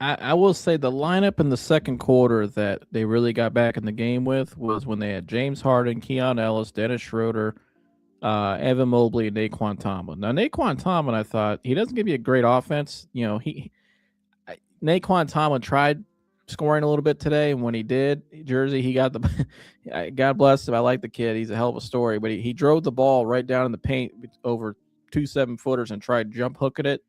I will say the lineup in the second quarter that they really got back in the game with was when they had James Harden, Keon Ellis, Dennis Schroeder, Evan Mobley, and Naquan Tomlin. Now, Naquan Tomlin, I thought he doesn't give you a great offense. Naquan Tomlin tried scoring a little bit today, and when he did, Jersey, he got the God bless him. I like the kid. He's a hell of a story, but he drove the ball right down in the paint over 2 7-footers and tried jump hooking it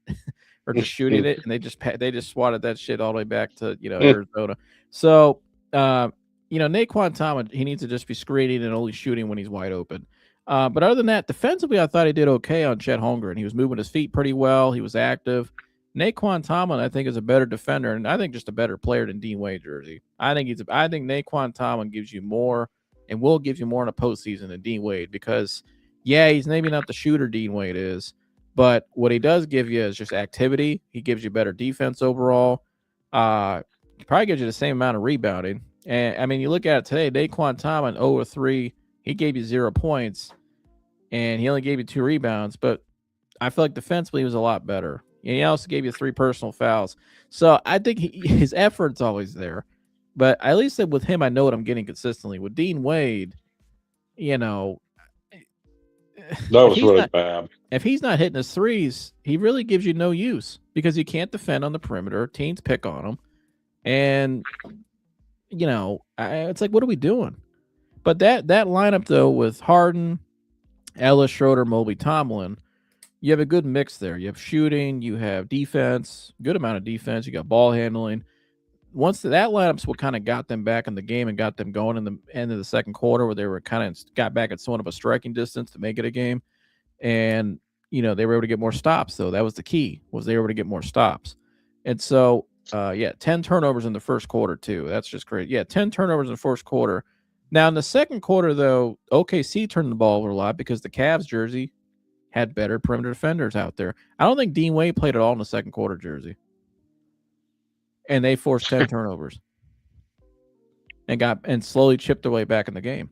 or just shooting it, and they just swatted that shit all the way back to Arizona. So Naquan Tomlin, he needs to just be screening and only shooting when he's wide open. But other than that, defensively, I thought he did okay on Chet Holmgren. He was moving his feet pretty well. He was active. Naquan Tomlin, I think, is a better defender, and I think just a better player than Dean Wade, Jersey. I think Naquan Tomlin gives you more and will give you more in a postseason than Dean Wade because, he's maybe not the shooter Dean Wade is, but what he does give you is just activity. He gives you better defense overall. He probably gives you the same amount of rebounding. And, I mean, you look at it today, Naquan Tomlin, 0-3. He gave you 0 points, and he only gave you 2 rebounds, but I feel like defensively he was a lot better. And he also gave you 3 personal fouls. So I think his effort's always there. But at least with him, I know what I'm getting consistently. With Dean Wade, that was really bad. If he's not hitting his threes, he really gives you no use because he can't defend on the perimeter. Teams pick on him. And, it's like, what are we doing? But that lineup, though, with Harden, Ellis, Schroeder, Mobley, Tomlin, you have a good mix there. You have shooting, you have defense, good amount of defense. You got ball handling. Once that lineup's what kind of got them back in the game and got them going in the end of the second quarter, where they were kind of got back at somewhat of a striking distance to make it a game, and they were able to get more stops. So that was the key, was they were able to get more stops. And so, 10 turnovers in the first quarter too. That's just great. 10 turnovers in the first quarter. Now in the second quarter, though, OKC turned the ball over a lot because the Cavs, Jersey, had better perimeter defenders out there. I don't think Dean Wade played at all in the second quarter, Jersey. And they forced 10 turnovers and slowly chipped their way back in the game.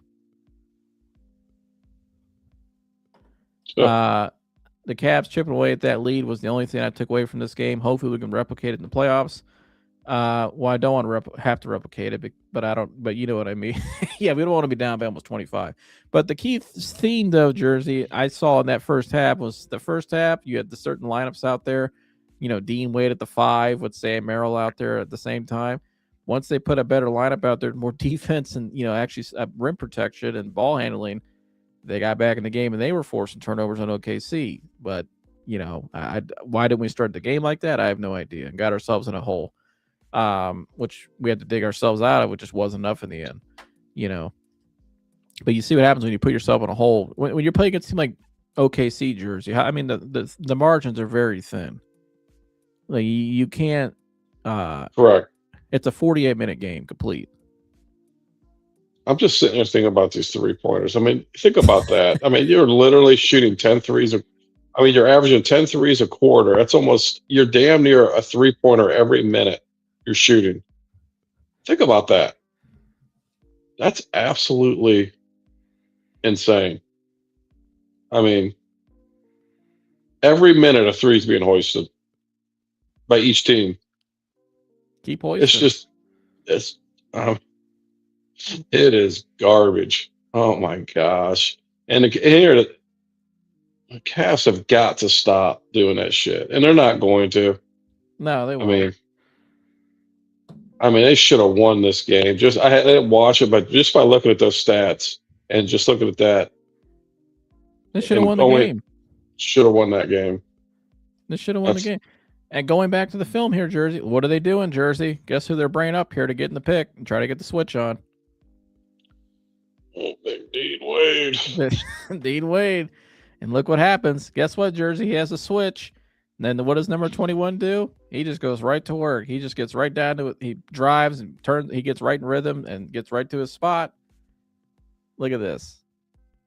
Sure. The Cavs chipping away at that lead was the only thing I took away from this game. Hopefully we can replicate it in the playoffs. Well, I don't want to have to replicate it, but I don't. But you know what I mean. Yeah, we don't want to be down by almost 25. But the key theme, though, Jersey, I saw in that first half was the first half. You had the certain lineups out there. You know, Dean Wade at the 5 with Sam Merrill out there at the same time. Once they put a better lineup out there, more defense and actually rim protection and ball handling, they got back in the game and they were forcing turnovers on OKC. But why didn't we start the game like that? I have no idea. And got ourselves in a hole. Which we had to dig ourselves out of, which just wasn't enough in the end, But you see what happens when you put yourself in a hole. When you're playing against a team like OKC Jersey, I mean the margins are very thin. Like you can't. Correct. It's a 48-minute game complete. I'm just sitting here thinking about these 3-pointers. I mean, think about that. I mean, you're literally shooting 10 threes. I mean, you're averaging 10 threes a quarter. That's you're damn near a 3-pointer every minute you're shooting. Think about that. That's absolutely insane. I mean, every minute a three is being hoisted by each team. Keep hoisting. It is garbage. Oh my gosh. And here the Cavs have got to stop doing that shit. And they're not going to. No, they won't. I mean, they should have won this game. I didn't watch it, but just by looking at those stats and just looking at that, they should have won the game. Should have won that game. They should have won the game. And going back to the film here, Jersey, what are they doing, Jersey? Guess who they're bringing up here to get in the pick and try to get the switch on? Oh, big Dean Wade. Dean Wade. And look what happens. Guess what, Jersey? He has a switch. And then what does number 21 do? He just goes right to work. He just gets right down to it. He drives and turns. He gets right in rhythm and gets right to his spot. Look at this.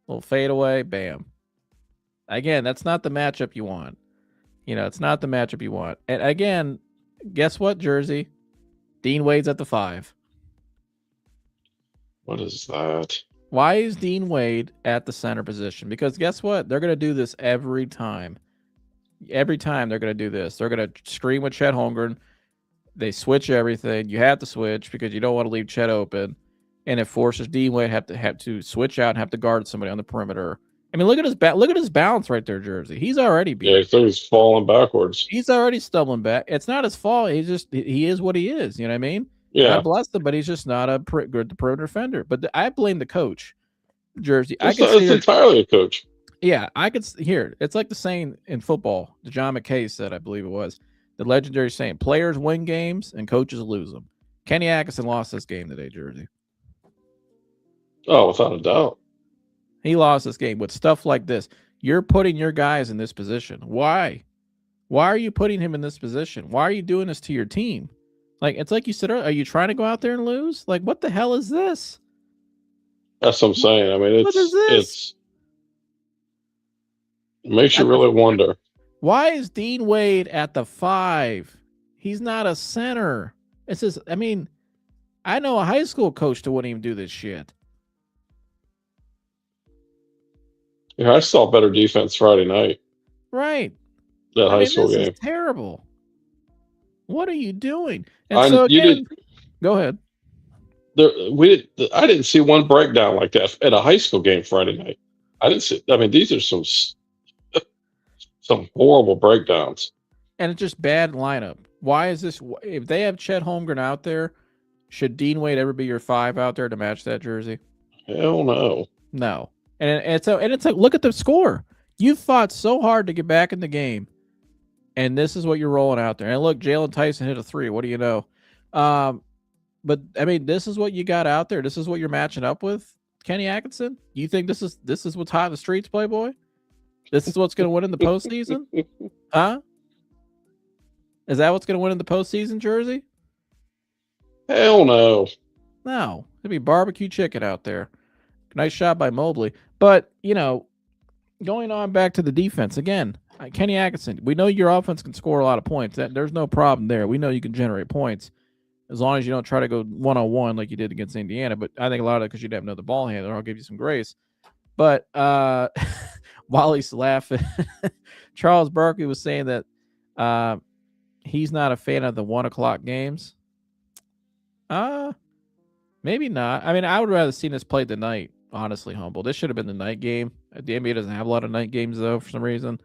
Little fadeaway. Bam. Again, that's not the matchup you want. It's not the matchup you want. And again, guess what, Jersey? Dean Wade's at the 5. What is that? Why is Dean Wade at the center position? Because guess what? They're going to do this every time. Every time they're going to do this. They're going to screen with Chet Holmgren. They switch everything. You have to switch because you don't want to leave Chet open. And it forces Dean Wade have to switch out and have to guard somebody on the perimeter. I mean, look at his balance right there, Jersey. He's already beat. Yeah, so he's falling backwards. He's already stumbling back. It's not his fault. He is what he is. You know what I mean? Yeah. God bless him, but he's just not a good perimeter defender. But I blame the coach, Jersey. It's entirely a coach. Yeah, I could hear. It's like the saying in football. John McKay said, I believe it was, the legendary saying: "Players win games and coaches lose them." Kenny Atlkinson lost this game today, Jersey. Oh, without a doubt. He lost this game with stuff like this. You're putting your guys in this position. Why? Why are you putting him in this position? Why are you doing this to your team? Like, it's like you said earlier, are you trying to go out there and lose? Like, what the hell is this? That's what I'm saying. I mean, what is this? It makes you really wonder. Why is Dean Wade at the 5? He's not a center. It's just, I mean, I know a high school coach that wouldn't even do this shit. Yeah, I saw better defense Friday night. Right. That high school game. This is terrible. What are you doing? And so again, go ahead. I didn't see one breakdown like that at a high school game Friday night. I didn't see. I mean, these are some horrible breakdowns. And it's just bad lineup. Why is this? If they have Chet Holmgren out there, should Dean Wade ever be your 5 out there to match that jersey? Hell no. No. And it's like, look at the score. You fought so hard to get back in the game, and this is what you're rolling out there. And look, Jalen Tyson hit a 3. What do you know? But I mean, this is what you got out there. This is what you're matching up with, Kenny Atlkinson. You think this is what's hot in the streets, Playboy? This is what's going to win in the postseason? Huh? Is that what's going to win in the postseason, Jersey? Hell no. No. It'd be barbecue chicken out there. Nice shot by Mobley. But, going on back to the defense, again, Kenny Atlkinson, we know your offense can score a lot of points. There's no problem there. We know you can generate points as long as you don't try to go one-on-one like you did against Indiana. But I think a lot of it because you didn't have another ball handler. I'll give you some grace. But while he's laughing, Charles Barkley was saying that he's not a fan of the 1 o'clock games. Maybe not. I mean, I would rather seen this played tonight. Honestly, humble. This should have been the night game. The NBA doesn't have a lot of night games though, for some reason,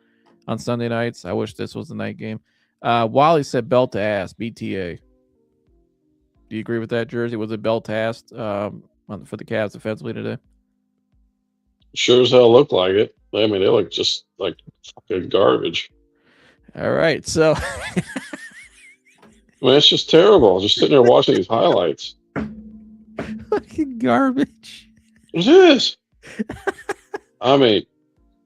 on Sunday nights. I wish this was the night game. Wally said belt to ass, BTA. Do you agree with that, Jersey? Was it belt to ass for the Cavs defensively today? Sure as hell looked like it. I mean, they look just like fucking garbage. All right, so I mean, it's just terrible. Just sitting there watching these highlights. fucking garbage. It is. I mean,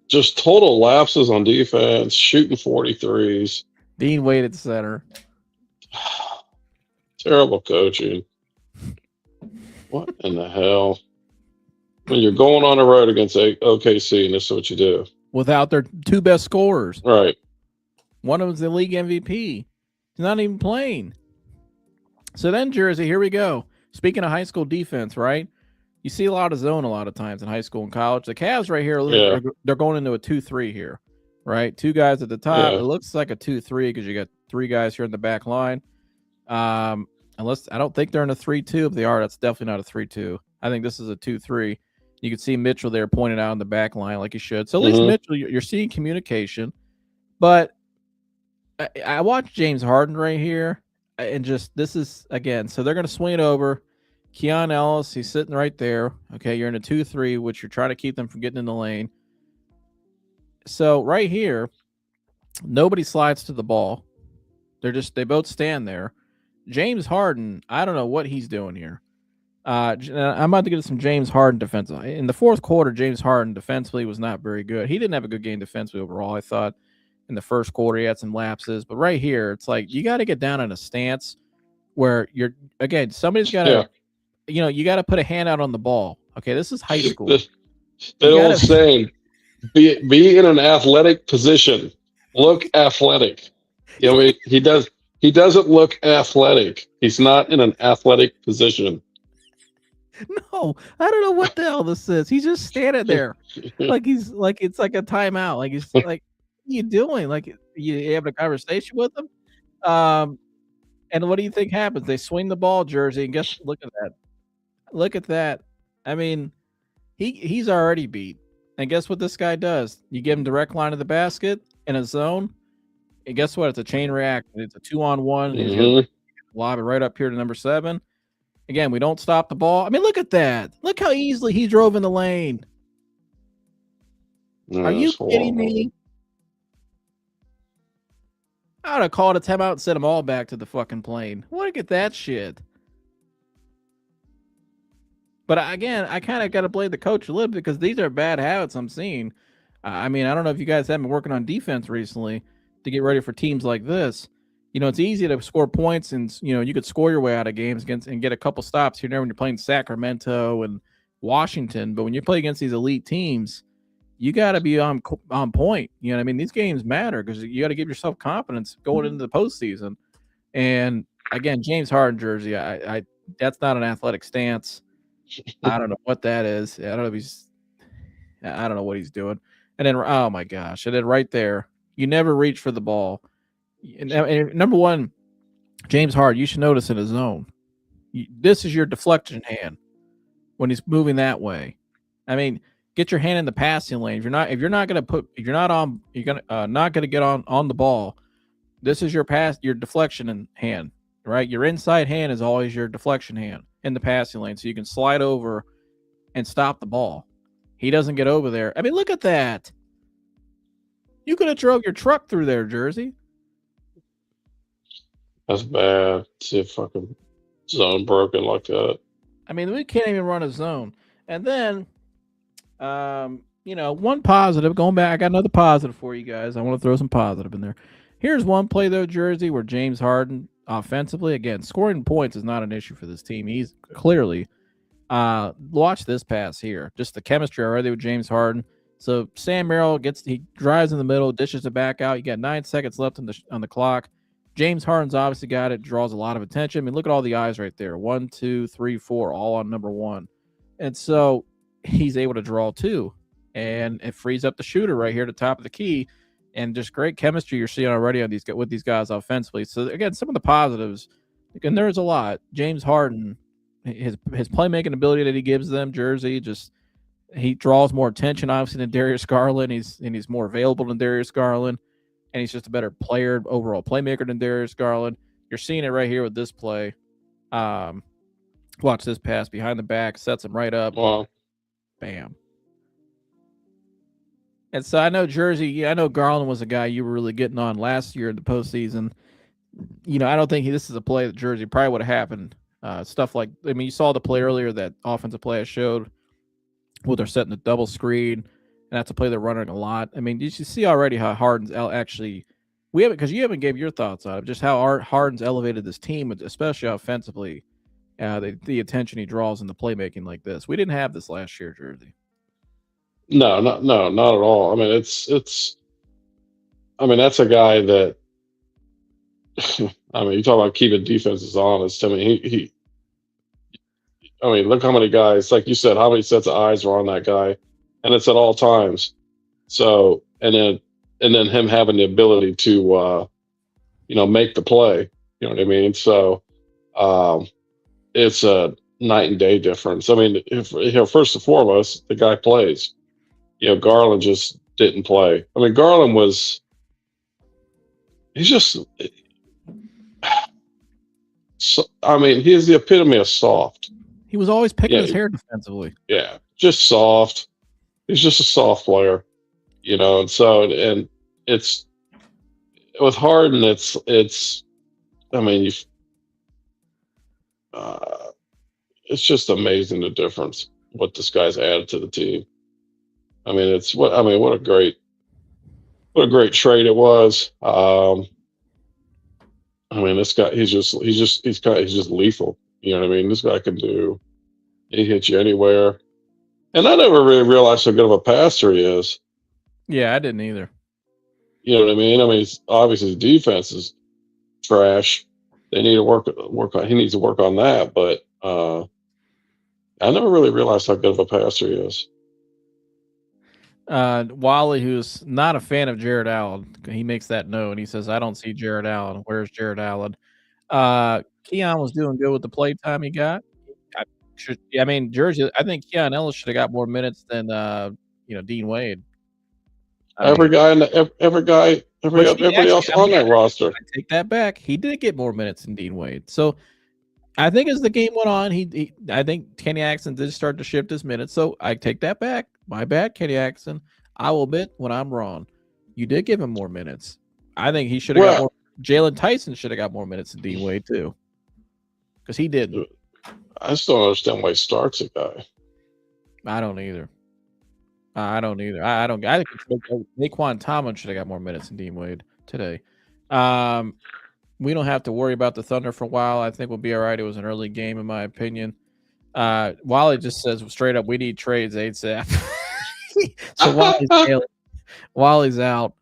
just total lapses on defense, shooting 43s. Dean Wade at center. Terrible coaching. What in the hell? When you're going on the road against OKC, and this is what you do. Without their two best scorers. Right. One of them's the league MVP. He's not even playing. So then, Jersey, here we go. Speaking of high school defense, right? You see a lot of zone a lot of times in high school and college. The Cavs right here, they're going into a 2-3 here, right? Two guys at the top. Yeah. It looks like a 2-3 because you got three guys here in the back line. Unless I don't think they're in a 3-2. If they are, that's definitely not a 3-2. I think this is a 2-3. You can see Mitchell there pointed out in the back line like he should. So at least Mitchell, you're seeing communication. But I watched James Harden right here, and just this is, again, so they're going to swing it over. Keon Ellis, he's sitting right there. Okay, you're in a 2-3, which you're trying to keep them from getting in the lane. So right here, nobody slides to the ball. They both stand there. James Harden, I don't know what he's doing here. I'm about to get some James Harden defense. In the fourth quarter, James Harden defensively was not very good. He didn't have a good game defensively overall, I thought. In the first quarter, he had some lapses. But right here, it's like you got to get down in a stance where you're, again, somebody's got to, you got to put a hand out on the ball. Okay, this is high school. The old saying, be in an athletic position. Look athletic. You know, he doesn't look athletic. He's not in an athletic position. No, I don't know what the hell this is. He's just standing there, like it's like a timeout. Like he's like, what are you doing? Like you having a conversation with him? And what do you think happens? They swing the ball, Jersey, and look at that. Look at that. I mean, he's already beat. And guess what this guy does? You give him direct line of the basket in a zone, and guess what? It's a chain reaction. It's a 2-on-1. He's gonna lob it right up here to number 7. Again, we don't stop the ball. I mean, look at that. Look how easily he drove in the lane. Are you kidding me? I would have called a timeout and sent them all back to the fucking plane. Look at that shit. But again, I kind of got to blame the coach a little bit because these are bad habits I'm seeing. I mean, I don't know if you guys have been working on defense recently to get ready for teams like this. You know, it's easy to score points and, you could score your way out of games and get a couple stops here and there when you're playing Sacramento and Washington. But when you play against these elite teams, you got to be on point. You know what I mean? These games matter because you got to give yourself confidence going into the postseason. And again, James Harden jersey, I that's not an athletic stance. I don't know what that is. I don't know what he's doing. And then, oh my gosh. And then right there, you never reach for the ball. And number one, James Harden, you should notice in his zone. This is your deflection hand when he's moving that way. I mean, get your hand in the passing lane. If you're not gonna get on the ball. This is your deflection hand, right? Your inside hand is always your deflection hand in the passing lane, so you can slide over and stop the ball. He doesn't get over there. I mean, look at that. You could have drove your truck through there, Jersey. That's bad. See a fucking zone broken like that. I mean, we can't even run a zone. And then, one positive. Going back, I got another positive for you guys. I want to throw some positive in there. Here's one play, though, Jersey, where James Harden, offensively, again, scoring points is not an issue for this team. He's clearly, watch this pass here. Just the chemistry already with James Harden. So Sam Merrill he drives in the middle, dishes it back out. You got 9 seconds left on the clock. James Harden's obviously got it, draws a lot of attention. I mean, look at all the eyes right there. 1, 2, 3, 4, all on number 1. And so he's able to draw 2. And it frees up the shooter right here at the top of the key. And just great chemistry you're seeing already with these guys offensively. So, again, some of the positives And there's a lot. James Harden, his playmaking ability that he gives them, Jersey, just he draws more attention obviously than Darius Garland. He's more available than Darius Garland, and he's just a better player, overall playmaker than Darius Garland. You're seeing it right here with this play. Watch this pass behind the back, sets him right up. Wow. Bam. And so I know Jersey, I know Garland was a guy you were really getting on last year in the postseason. I don't think this is a play that Jersey probably would have happened. Stuff like, you saw the play earlier, that offensive play I showed where they're setting the double screen, and that's a play they're running a lot. You see already how Harden's actually, because you haven't gave your thoughts on it, just how Harden's elevated this team, especially offensively. The attention he draws in the playmaking like this. We didn't have this last year, Jersey. No, not at all. It's that's a guy that you talk about keeping defenses honest. He look how many guys, like you said, how many sets of eyes were on that guy, and it's at all times. So, and then him having the ability to make the play. You know what I mean? So, it's a night and day difference. First and foremost, the guy plays. Garland just didn't play. Garland he's just, he's the epitome of soft. He was always picking his hair defensively. Yeah, just soft. He's just a soft player, and so, and it's, with Harden, it's just amazing the difference what this guy's added to the team. What a great trade it was. This guy, he's just lethal. You know what I mean? This guy can do. He hits you anywhere, and I never really realized how good of a passer he is. Yeah, I didn't either. You know what I mean? Obviously his defense is trash. They need to work on. He needs to work on that, but I never really realized how good of a passer he is. Wally, who's not a fan of Jared Allen, he makes that note and he says, "I don't see Jared Allen. Where's Jared Allen?" Keon was doing good with the play time he got. Jersey. I think Keon Ellis should have got more minutes than Dean Wade. Every guy else on that roster. I take that back. He did get more minutes than Dean Wade. So I think as the game went on, I think Kenny Atlkinson did start to shift his minutes. So I take that back. My bad, Kenny Atlkinson. I will admit when I'm wrong. You did give him more minutes. I think he should have got more. Jalen Tyson should have got more minutes than Dean Wade too, because he didn't. I still don't understand why he starts a guy. I don't either. I think Naquan Tomlin should have got more minutes than Dean Wade today. We don't have to worry about the Thunder for a while. I think we'll be all right. It was an early game, in my opinion. Wally just says straight up, we need trades ASAP. So Wally's out.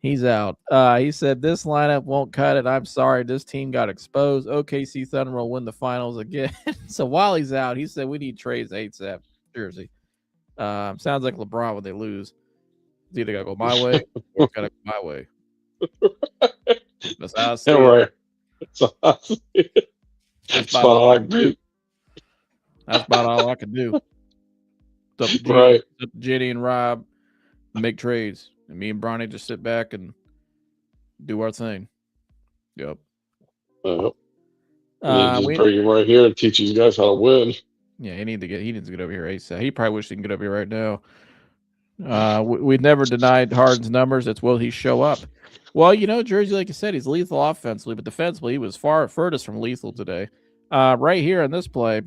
He's out. He said, this lineup won't cut it. I'm sorry. This team got exposed. OKC Thunder will win the finals again. So Wally's out. He said, we need trades ASAP. Jersey. Sounds like LeBron when they lose. It's either got to go my way or it's got to go my way. That's how I see it. That's about all I can do. That's about all I can do. Right. Jenny and Rob make trades. And me and Bronny just sit back and do our thing. Yep. We bring him right here and teach these guys how to win. Yeah, he needs to get over here ASAP. He probably wishes he can get over here right now. We've never denied Harden's numbers. It's will he show up? Well, Jersey, like you said, he's lethal offensively, but defensively, he was furthest from lethal today. Right here in this play,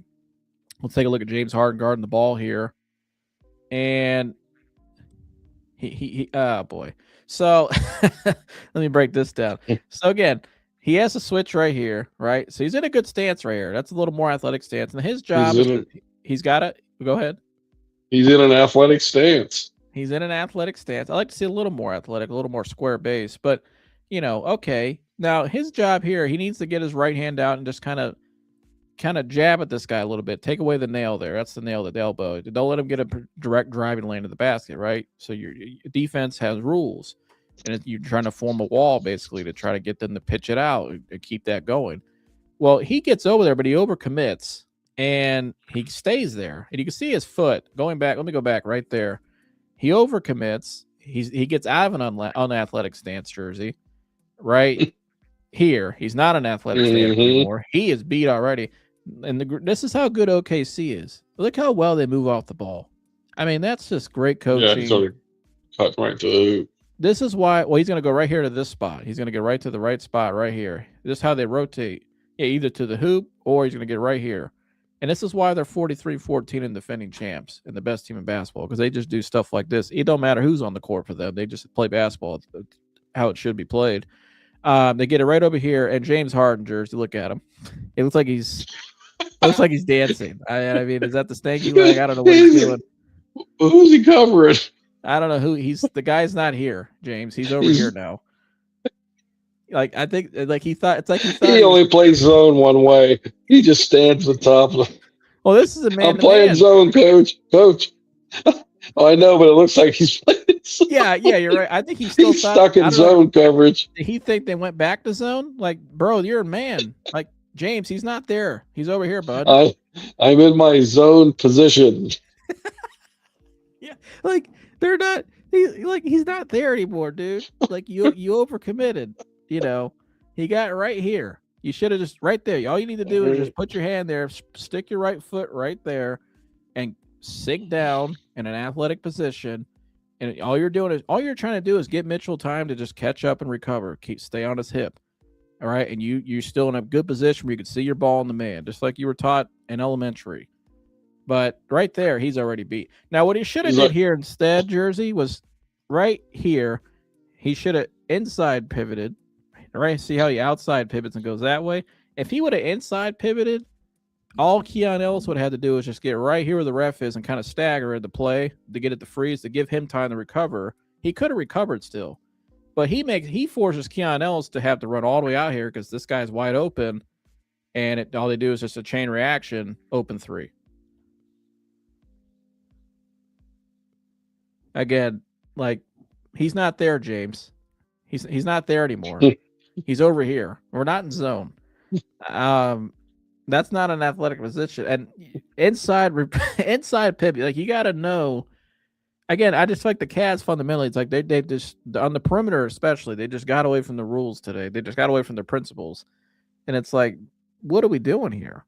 let's take a look at James Harden guarding the ball here. And he oh boy. So let me break this down. So again, he has a switch right here, right? So he's in a good stance right here. That's a little more athletic stance. And his job he's got it. Go ahead. He's in an athletic stance. He's in an athletic stance. I like to see a little more athletic, a little more square base. But, okay. Now, his job here, he needs to get his right hand out and just kind of jab at this guy a little bit. Take away the nail there. That's the nail, the elbow. Don't let him get a direct driving lane to the basket, right? So your defense has rules. And you're trying to form a wall, basically, to try to get them to pitch it out and keep that going. Well, he gets over there, but he overcommits and he stays there. And you can see his foot going back. Let me go back right there. He overcommits. He gets out of an unathletic stance jersey right here. He's not an athletic stance anymore. He is beat already. And this is how good OKC is. Look how well they move off the ball. I mean, that's just great coaching. Yeah, so cut right to the hoop. This is why. Well, he's going to go right here to this spot. He's going to get right to the right spot right here. This is how they rotate. Yeah, either to the hoop or he's going to get right here. And this is why they're 43-14 and defending champs and the best team in basketball, because they just do stuff like this. It don't matter who's on the court for them. They just play basketball how it should be played. They get it right over here, and James Harden jersey. Look at him. It looks like he's dancing. I mean, is that the stanky leg? I don't know what he's doing. Who's he covering? I don't know who he's. The guy's not here, James. He's over here now. Like I think, like he thought. It's like he thought he only plays zone one way. He just stands at the top. Well, this is a man. I'm playing zone, coach. Oh, I know, but it looks like he's playing zone. Yeah, you're right. I think he's still stuck in zone coverage. Did he think they went back to zone? Like, bro, you're a man. Like James, he's not there. He's over here, bud. I'm in my zone position. Yeah, like they're not. He's not there anymore, dude. Like you overcommitted. You know, he got right here. You should have just right there. All you need to do is just put your hand there, stick your right foot right there, and sink down in an athletic position. And all you're trying to do is get Mitchell time to just catch up and recover. Stay on his hip. All right. And you're still in a good position where you can see your ball in the man, just like you were taught in elementary. But right there, he's already beat. Now, what he should have did here instead, Jersey, was right here. He should have inside pivoted. Right? See how he outside pivots and goes that way? If he would have inside pivoted, all Keon Ellis would have had to do is just get right here where the ref is and kind of stagger the play to get it to freeze, to give him time to recover. He could have recovered still. But he forces Keon Ellis to have to run all the way out here because this guy's wide open, and all they do is just a chain reaction, open three. Again, like, he's not there, James. He's not there anymore. He's over here. We're not in zone. That's not an athletic position. And inside pivot, like, you got to know. Again, I just like the Cavs fundamentally. It's like they just, on the perimeter especially, they just got away from the rules today. They just got away from their principles. And it's like, what are we doing here?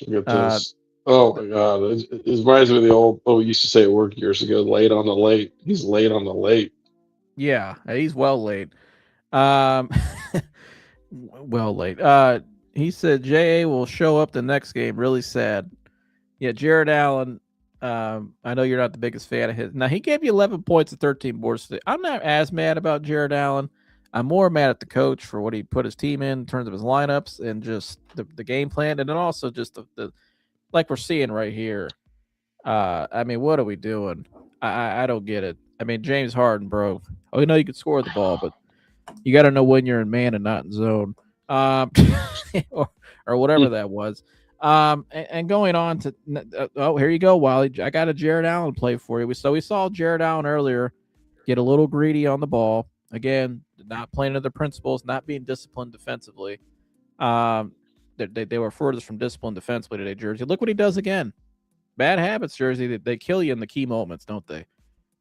Look at this. Oh, my God. It reminds me of the old, we used to say at work years ago, late on the late. He's late on the late. Yeah, he's well late. Well late. He said J.A. will show up the next game. Really sad. Yeah, Jared Allen, I know you're not the biggest fan of his. Now, he gave you 11 points and 13 boards today. I'm not as mad about Jared Allen. I'm more mad at the coach for what he put his team in terms of his lineups and just the game plan, and then also just the like we're seeing right here. I mean, what are we doing? I don't get it. I mean, James Harden, bro. Oh, you know you can score the ball, but you got to know when you're in man and not in zone, or whatever that was. And going on to here you go, Wally. I got a Jared Allen play for you. We saw Jared Allen earlier get a little greedy on the ball. Again, not playing to the principles, not being disciplined defensively. They were furthest from discipline defensively today, Jersey. Look what he does again. Bad habits, Jersey. They kill you in the key moments, don't they?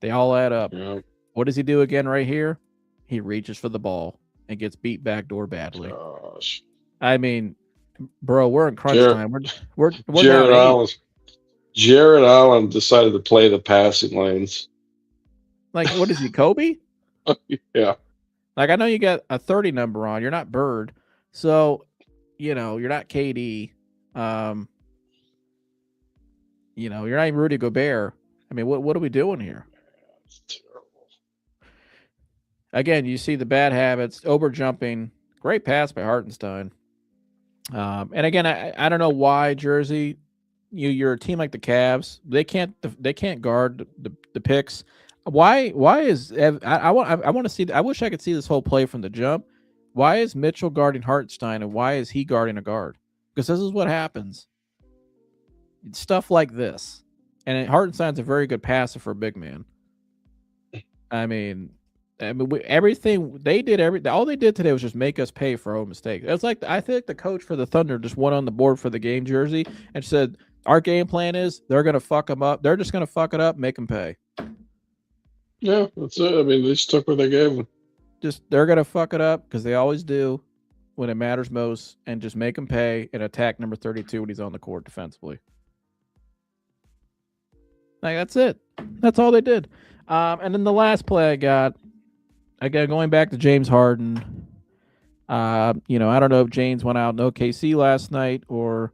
They all add up. Yeah. What does he do again right here? He reaches for the ball and gets beat backdoor badly. Gosh. I mean, bro, we're in crunch time. We're Jared Allen decided to play the passing lanes. Like, what is he, Kobe? Yeah. Like, I know you got a 30 number on. You're not Bird. So, you're not KD. You're not even Rudy Gobert. I mean, what are we doing here? Again, you see the bad habits, over jumping. Great pass by Hartenstein. And again, I don't know why, Jersey. You're a team like the Cavs. They can't guard the picks. Why is I want to see? I wish I could see this whole play from the jump. Why is Mitchell guarding Hartenstein and why is he guarding a guard? Because this is what happens. It's stuff like this. And Hartenstein's a very good passer for a big man. I mean, I mean, everything they did, all they did today was just make us pay for our own mistakes. It's like I think the coach for the Thunder just went on the board for the game jersey and said, "Our game plan is they're gonna fuck them up. They're just gonna fuck it up, make them pay. Yeah, that's it. I mean, they just took what they gave them. Just they're gonna fuck it up because they always do when it matters most, and just make him pay and attack number 32 when he's on the court defensively." Like that's it. That's all they did. And then the last play I got, again, going back to James Harden. I don't know if James went out in OKC last night or,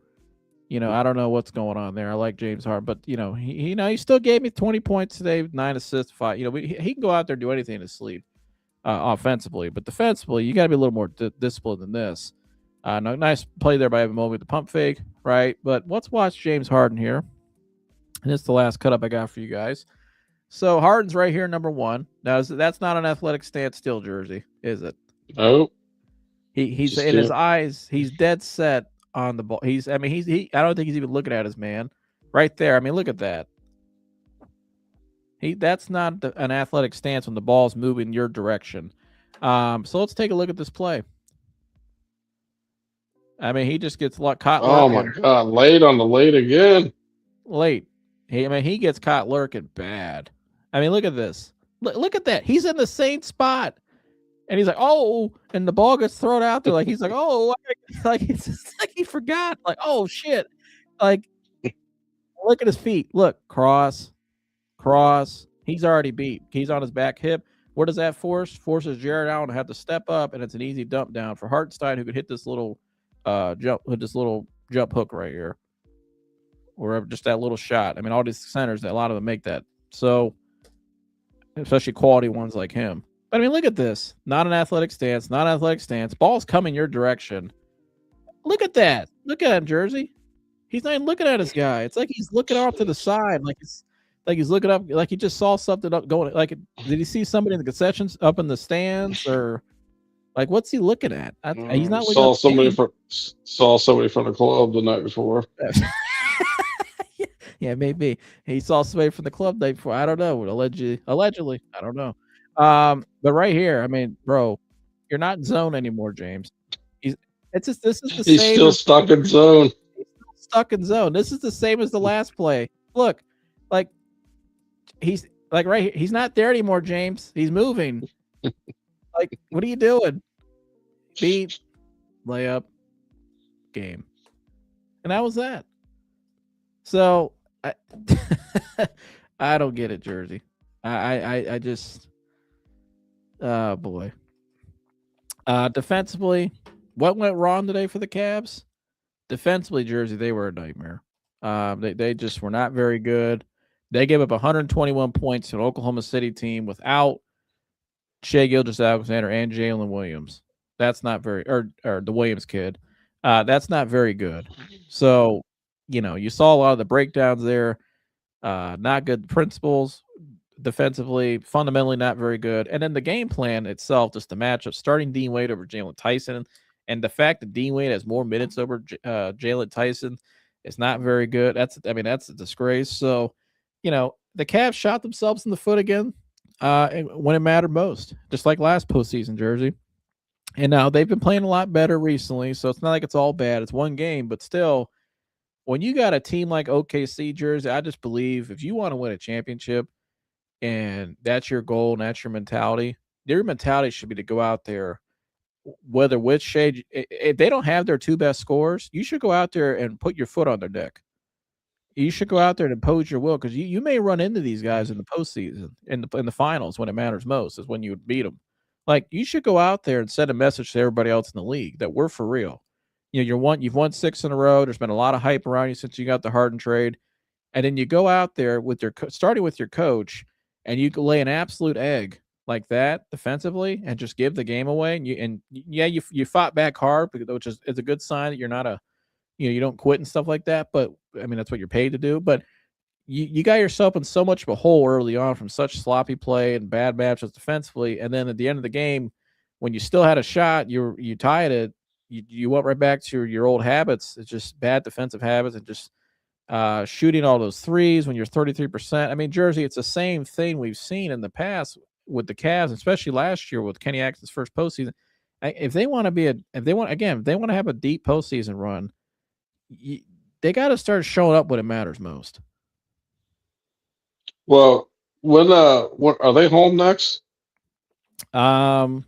I don't know what's going on there. I like James Harden, but he still gave me 20 points today, 9 assists, 5. He can go out there and do anything in his sleep, offensively, but defensively, you got to be a little more disciplined than this. Nice play there by Evan Mobley with the pump fake, right? But let's watch James Harden here, and it's the last cut up I got for you guys. So Harden's right here, number 1. Now that's not an athletic stance still jersey, is it? Oh, he's in his eyes. He's dead set on the ball. I don't think he's even looking at his man right there. I mean, look at that. That's not an athletic stance when the ball's moving your direction. So let's take a look at this play. I mean, he just gets caught. Oh my God! Late on the late again. Late. He gets caught lurking bad. I mean, look at this. Look at that. He's in the same spot. And he's like, oh, and the ball gets thrown out there. Like, he's like, oh, like it's just like he forgot. Like, oh, shit. Like, look at his feet. Look, cross. He's already beat. He's on his back hip. What does that force? Forces Jared Allen to have to step up, and it's an easy dump down for Hartenstein, who could hit this little jump hook right here. Or just that little shot. I mean, all these centers, a lot of them make that. So, especially quality ones like him. But I mean, look at this. Not an athletic stance. Ball's coming your direction. Look at that. Look at him, Jersey. He's not even looking at his guy. It's like he's looking off to the side. Like he's looking up. Like he just saw something up going. Like, did he see somebody in the concessions up in the stands, or like what's he looking at? He's not looking. Saw somebody from the club the night before. Yeah, maybe he saw somebody from the club the night before. I don't know. Allegedly, I don't know. But right here, I mean, bro, you're not in zone anymore, James. This is the same. He's still stuck in zone. This is the same as the last play. Look, like he's like right here. He's not there anymore, James. He's moving. Like, what are you doing? Beat, layup, game, and that was that. So I don't get it, Jersey. I just. Oh, boy. Defensively, what went wrong today for the Cavs? Defensively, Jersey, they were a nightmare. They just were not very good. They gave up 121 points to an Oklahoma City team without Shai Gilgeous-Alexander and Jalen Williams. That's not very – or the Williams kid. That's not very good. So, you saw a lot of the breakdowns there. Not good principles. Defensively, fundamentally not very good. And then the game plan itself, just the matchup, starting Dean Wade over Jalen Tyson, and the fact that Dean Wade has more minutes over Jalen Tyson is not very good. That's a disgrace. So, the Cavs shot themselves in the foot again when it mattered most, just like last postseason, Jersey. And now they've been playing a lot better recently, so it's not like it's all bad. It's one game, but still, when you got a team like OKC, Jersey, I just believe if you want to win a championship, and that's your goal and that's your mentality, their mentality should be to go out there, whether which shade, if they don't have their 2 best scorers, you should go out there and put your foot on their neck. You should go out there and impose your will, because you may run into these guys in the postseason, in the finals, when it matters most, is when you would beat them. Like, you should go out there and send a message to everybody else in the league that we're for real. You've won 6 in a row. There's been a lot of hype around you since you got the Harden trade. And then you go out there with starting with your coach, and you can lay an absolute egg like that defensively and just give the game away. And you fought back hard, which is a good sign that you're not you don't quit and stuff like that. But I mean, that's what you're paid to do. But you got yourself in so much of a hole early on from such sloppy play and bad matches defensively. And then at the end of the game, when you still had a shot, you tied it. You went right back to your old habits. It's just bad defensive habits and just shooting all those threes when you're 33%. I mean, Jersey, it's the same thing we've seen in the past with the Cavs, especially last year with Kenny Atkinson's first postseason. If they want to have a deep postseason run, they got to start showing up when it matters most. Well, what are they home next? Let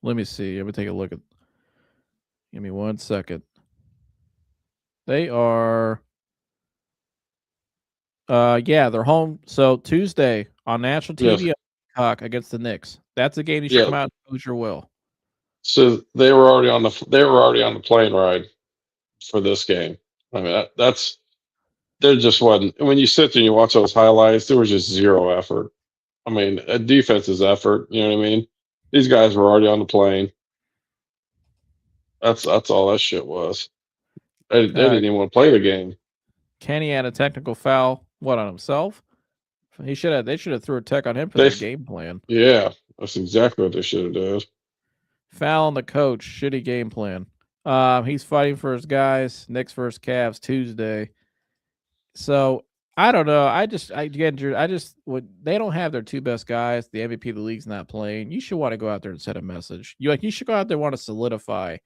me see. Let me take a look at. Give me 1 second. They are. They're home. So Tuesday on national TV, against the Knicks. That's a game you should come out and lose your will. So they were already on the plane ride for this game. I mean, there just wasn't. When you sit there and you watch those highlights, there was just zero effort. I mean, a defense's effort. You know what I mean? These guys were already on the plane. That's all that shit was. They didn't even want to play the game. Kenny had a technical foul. What, on himself? They should have threw a tech on him for their game plan. Yeah, that's exactly what they should have done. Foul on the coach. Shitty game plan. He's fighting for his guys. Knicks versus Cavs Tuesday. So I don't know. They don't have their two best guys. The MVP of the league's not playing. You should want to go out there and send a message. You should go out there and want to solidify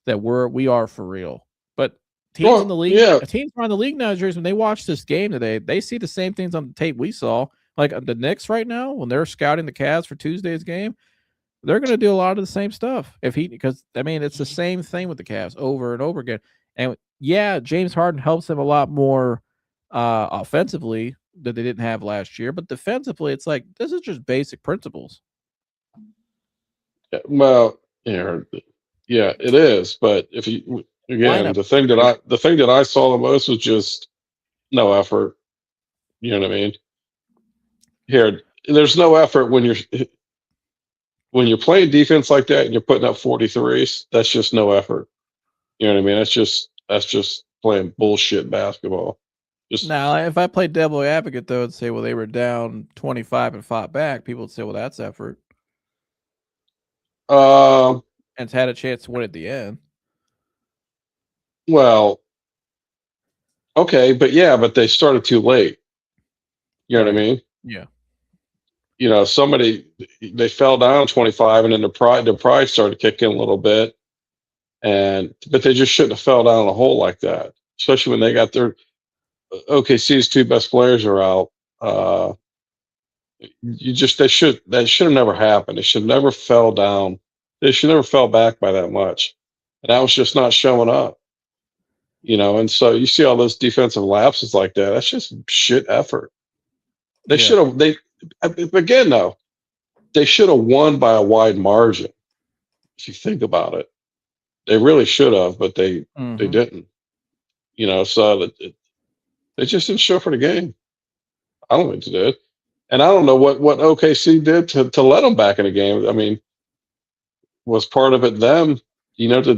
that we are for real. But teams in the league, teams around the league now, when they watch this game today, they see the same things on the tape we saw. Like the Knicks right now, when they're scouting the Cavs for Tuesday's game, they're going to do a lot of the same stuff. Because it's the same thing with the Cavs over and over again. And yeah, James Harden helps them a lot more offensively that they didn't have last year, but defensively, it's like this is just basic principles. Well, yeah, it is. But if you the thing that I saw the most was just no effort. You know what I mean? Here, there's no effort when you're playing defense like that and you're putting up 43s. That's just no effort. You know what I mean? That's just playing bullshit basketball. Now, if I played devil advocate, though, and say, well, they were down 25 and fought back, people would say, well, that's effort. And it's had a chance to win at the end. Well, okay, but they started too late. You know what I mean? Yeah. They fell down 25, and then the pride started kicking a little bit, but they just shouldn't have fell down a hole like that, especially when they got their OKC's two best players are out. That should have never happened. They should have never fell down. They should never fell back by that much. And that was just not showing up. And so you see all those defensive lapses like that. That's just shit effort. They should have. Again, though, they should have won by a wide margin. If you think about it, they really should have, but they didn't. So they just didn't show for the game. I don't think they did, and I don't know what OKC did to let them back in the game. I mean, was part of it them? Did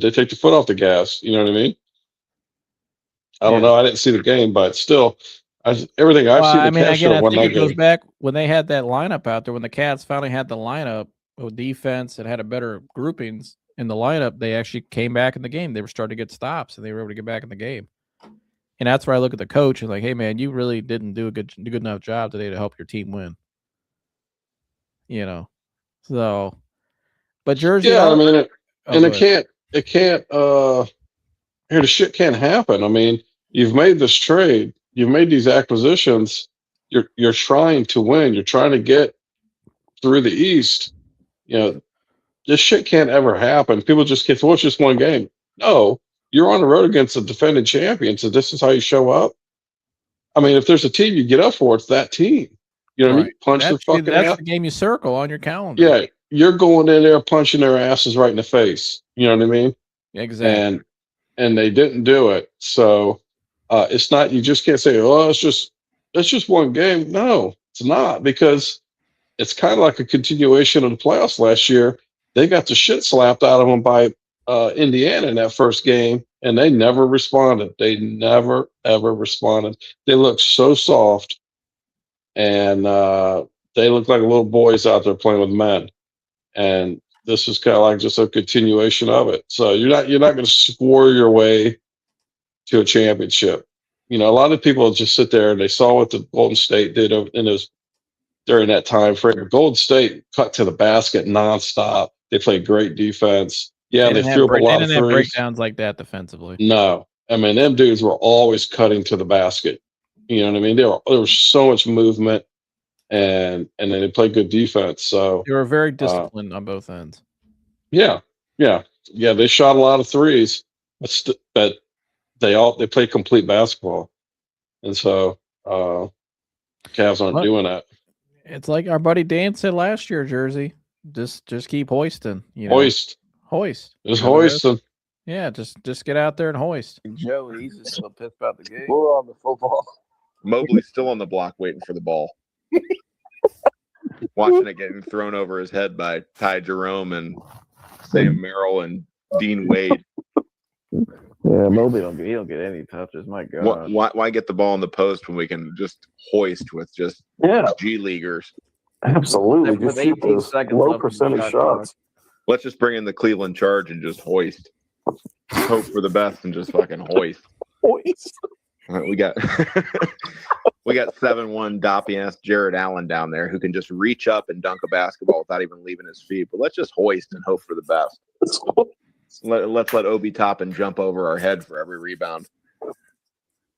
they take the foot off the gas? You know what I mean? I don't know. I didn't see the game, but still, everything I've seen. I think it goes back when they had that lineup out there. When the Cats finally had the lineup with defense and had a better groupings in the lineup, they actually came back in the game. They were starting to get stops, and they were able to get back in the game. And that's where I look at the coach and like, hey man, you really didn't do a good enough job today to help your team win. So, but Jersey, it can't. The shit can't happen. I mean, you've made this trade, you've made these acquisitions. You're trying to win. You're trying to get through the East. This shit can't ever happen. People just get, well, it's just one game. No, you're on the road against a defending champion, so this is how you show up. I mean, if there's a team you get up for, it's that team. You know what I mean? Punch their fucking ass. That's the game you circle on your calendar. Yeah, you're going in there punching their asses right in the face. You know what I mean? Exactly. And they didn't do it. So it's not. You just can't say, oh, it's just one game. No, it's not, because it's kind of like a continuation of the playoffs last year. They got the shit slapped out of them by Indiana in that first game, and they never responded. They never, ever responded. They looked so soft, and they looked like little boys out there playing with men. And this is kind of like just a continuation of it. So you're not going to score your way to a championship. A lot of people just sit there and they saw what the Golden State did in those during that time frame. Golden State cut to the basket nonstop. They played great defense. Yeah, they threw up a lot of threes. Breakdowns like that defensively. No, I mean them dudes were always cutting to the basket. You know what I mean? There was so much movement, and then they played good defense. So they were very disciplined on both ends. Yeah. They shot a lot of threes, but they play complete basketball, and so Cavs aren't doing that. It's like our buddy Dan said last year, Jersey. Just keep hoisting. Hoist. Just hoist them. Yeah, just get out there and hoist. Joe, he's just so pissed about the game. We're on the football. Mobley's still on the block waiting for the ball. Watching it getting thrown over his head by Ty Jerome and Sam Merrill and Dean Wade. Yeah, Mobley don't get any touches. My God. Why get the ball in the post when we can just hoist with just G leaguers? Absolutely. Just With shoot 18 those seconds low left in the percentage shot shots. Let's just bring in the Cleveland Charge and just hoist. Hope for the best and just fucking hoist. Hoist. We got 7'1" doppy ass Jared Allen down there who can just reach up and dunk a basketball without even leaving his feet. But let's just hoist and hope for the best. Let's let Obi Toppin jump over our head for every rebound.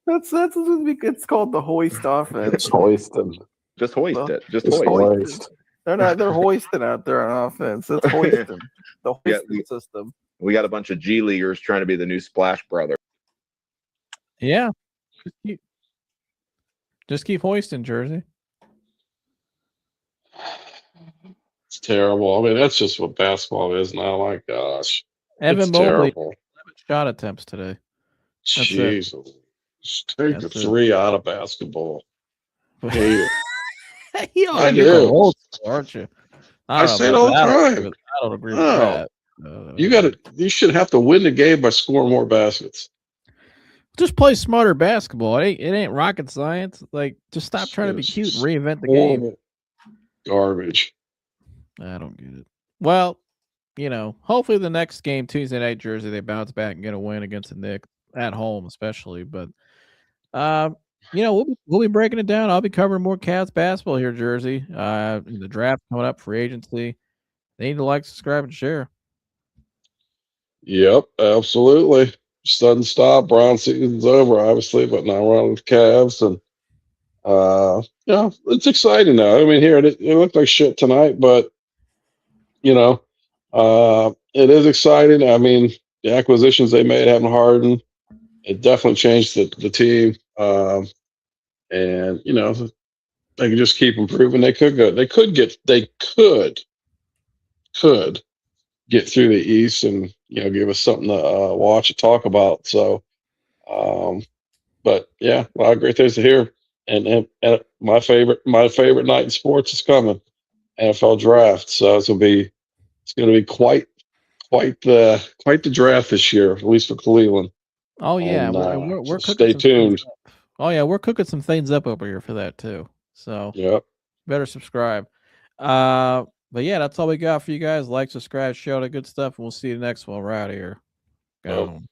It's called the hoist offense. It's hoisting. Just hoist it. Just It's hoist. hoist. They're hoisting out there on offense. It's hoisting. The hoisting system. We got a bunch of G leaguers trying to be the new Splash Brother. Yeah. Just keep hoisting, Jersey. It's terrible. I mean, that's just what basketball is now. My gosh. Evan It's Mobley, terrible. 11 shot attempts today. That's it. Jesus. Just take the That's it. 3 out of basketball. Hate it. I do. Old school, aren't you? I don't say it know, all the but I don't time. agree- I don't agree No. with that. You should have to win the game by scoring more baskets. Just play smarter basketball. It ain't rocket science. Like, just stop trying to be cute and reinvent the game. Horrible. Garbage. I don't get it. Well, hopefully the next game, Tuesday night, Jersey, they bounce back and get a win against the Knicks at home, especially. But, we'll be breaking it down. I'll be covering more Cavs basketball here, Jersey. The draft coming up, free agency. They need to like, subscribe, and share. Yep, absolutely. Just doesn't stop. Brown season's over, obviously, but now we're on with the Cavs, and it's exciting now. I mean, here it looked like shit tonight, but it is exciting. I mean, the acquisitions they made having Harden, it definitely changed the team. And they can just keep improving. They could get through the East and give us something to watch and talk about. So, but yeah, a lot of great things to hear. And my favorite night in sports is coming, NFL draft. So it's going to be quite the draft this year, at least for Cleveland. Oh yeah, And, we're so cooking stay tuned. Oh yeah, we're cooking some things up over here for that too. So Yep. better subscribe. But yeah, that's all we got for you guys. Like, subscribe, share all the good stuff, and we'll see you next one. We're out of here. Got 'em.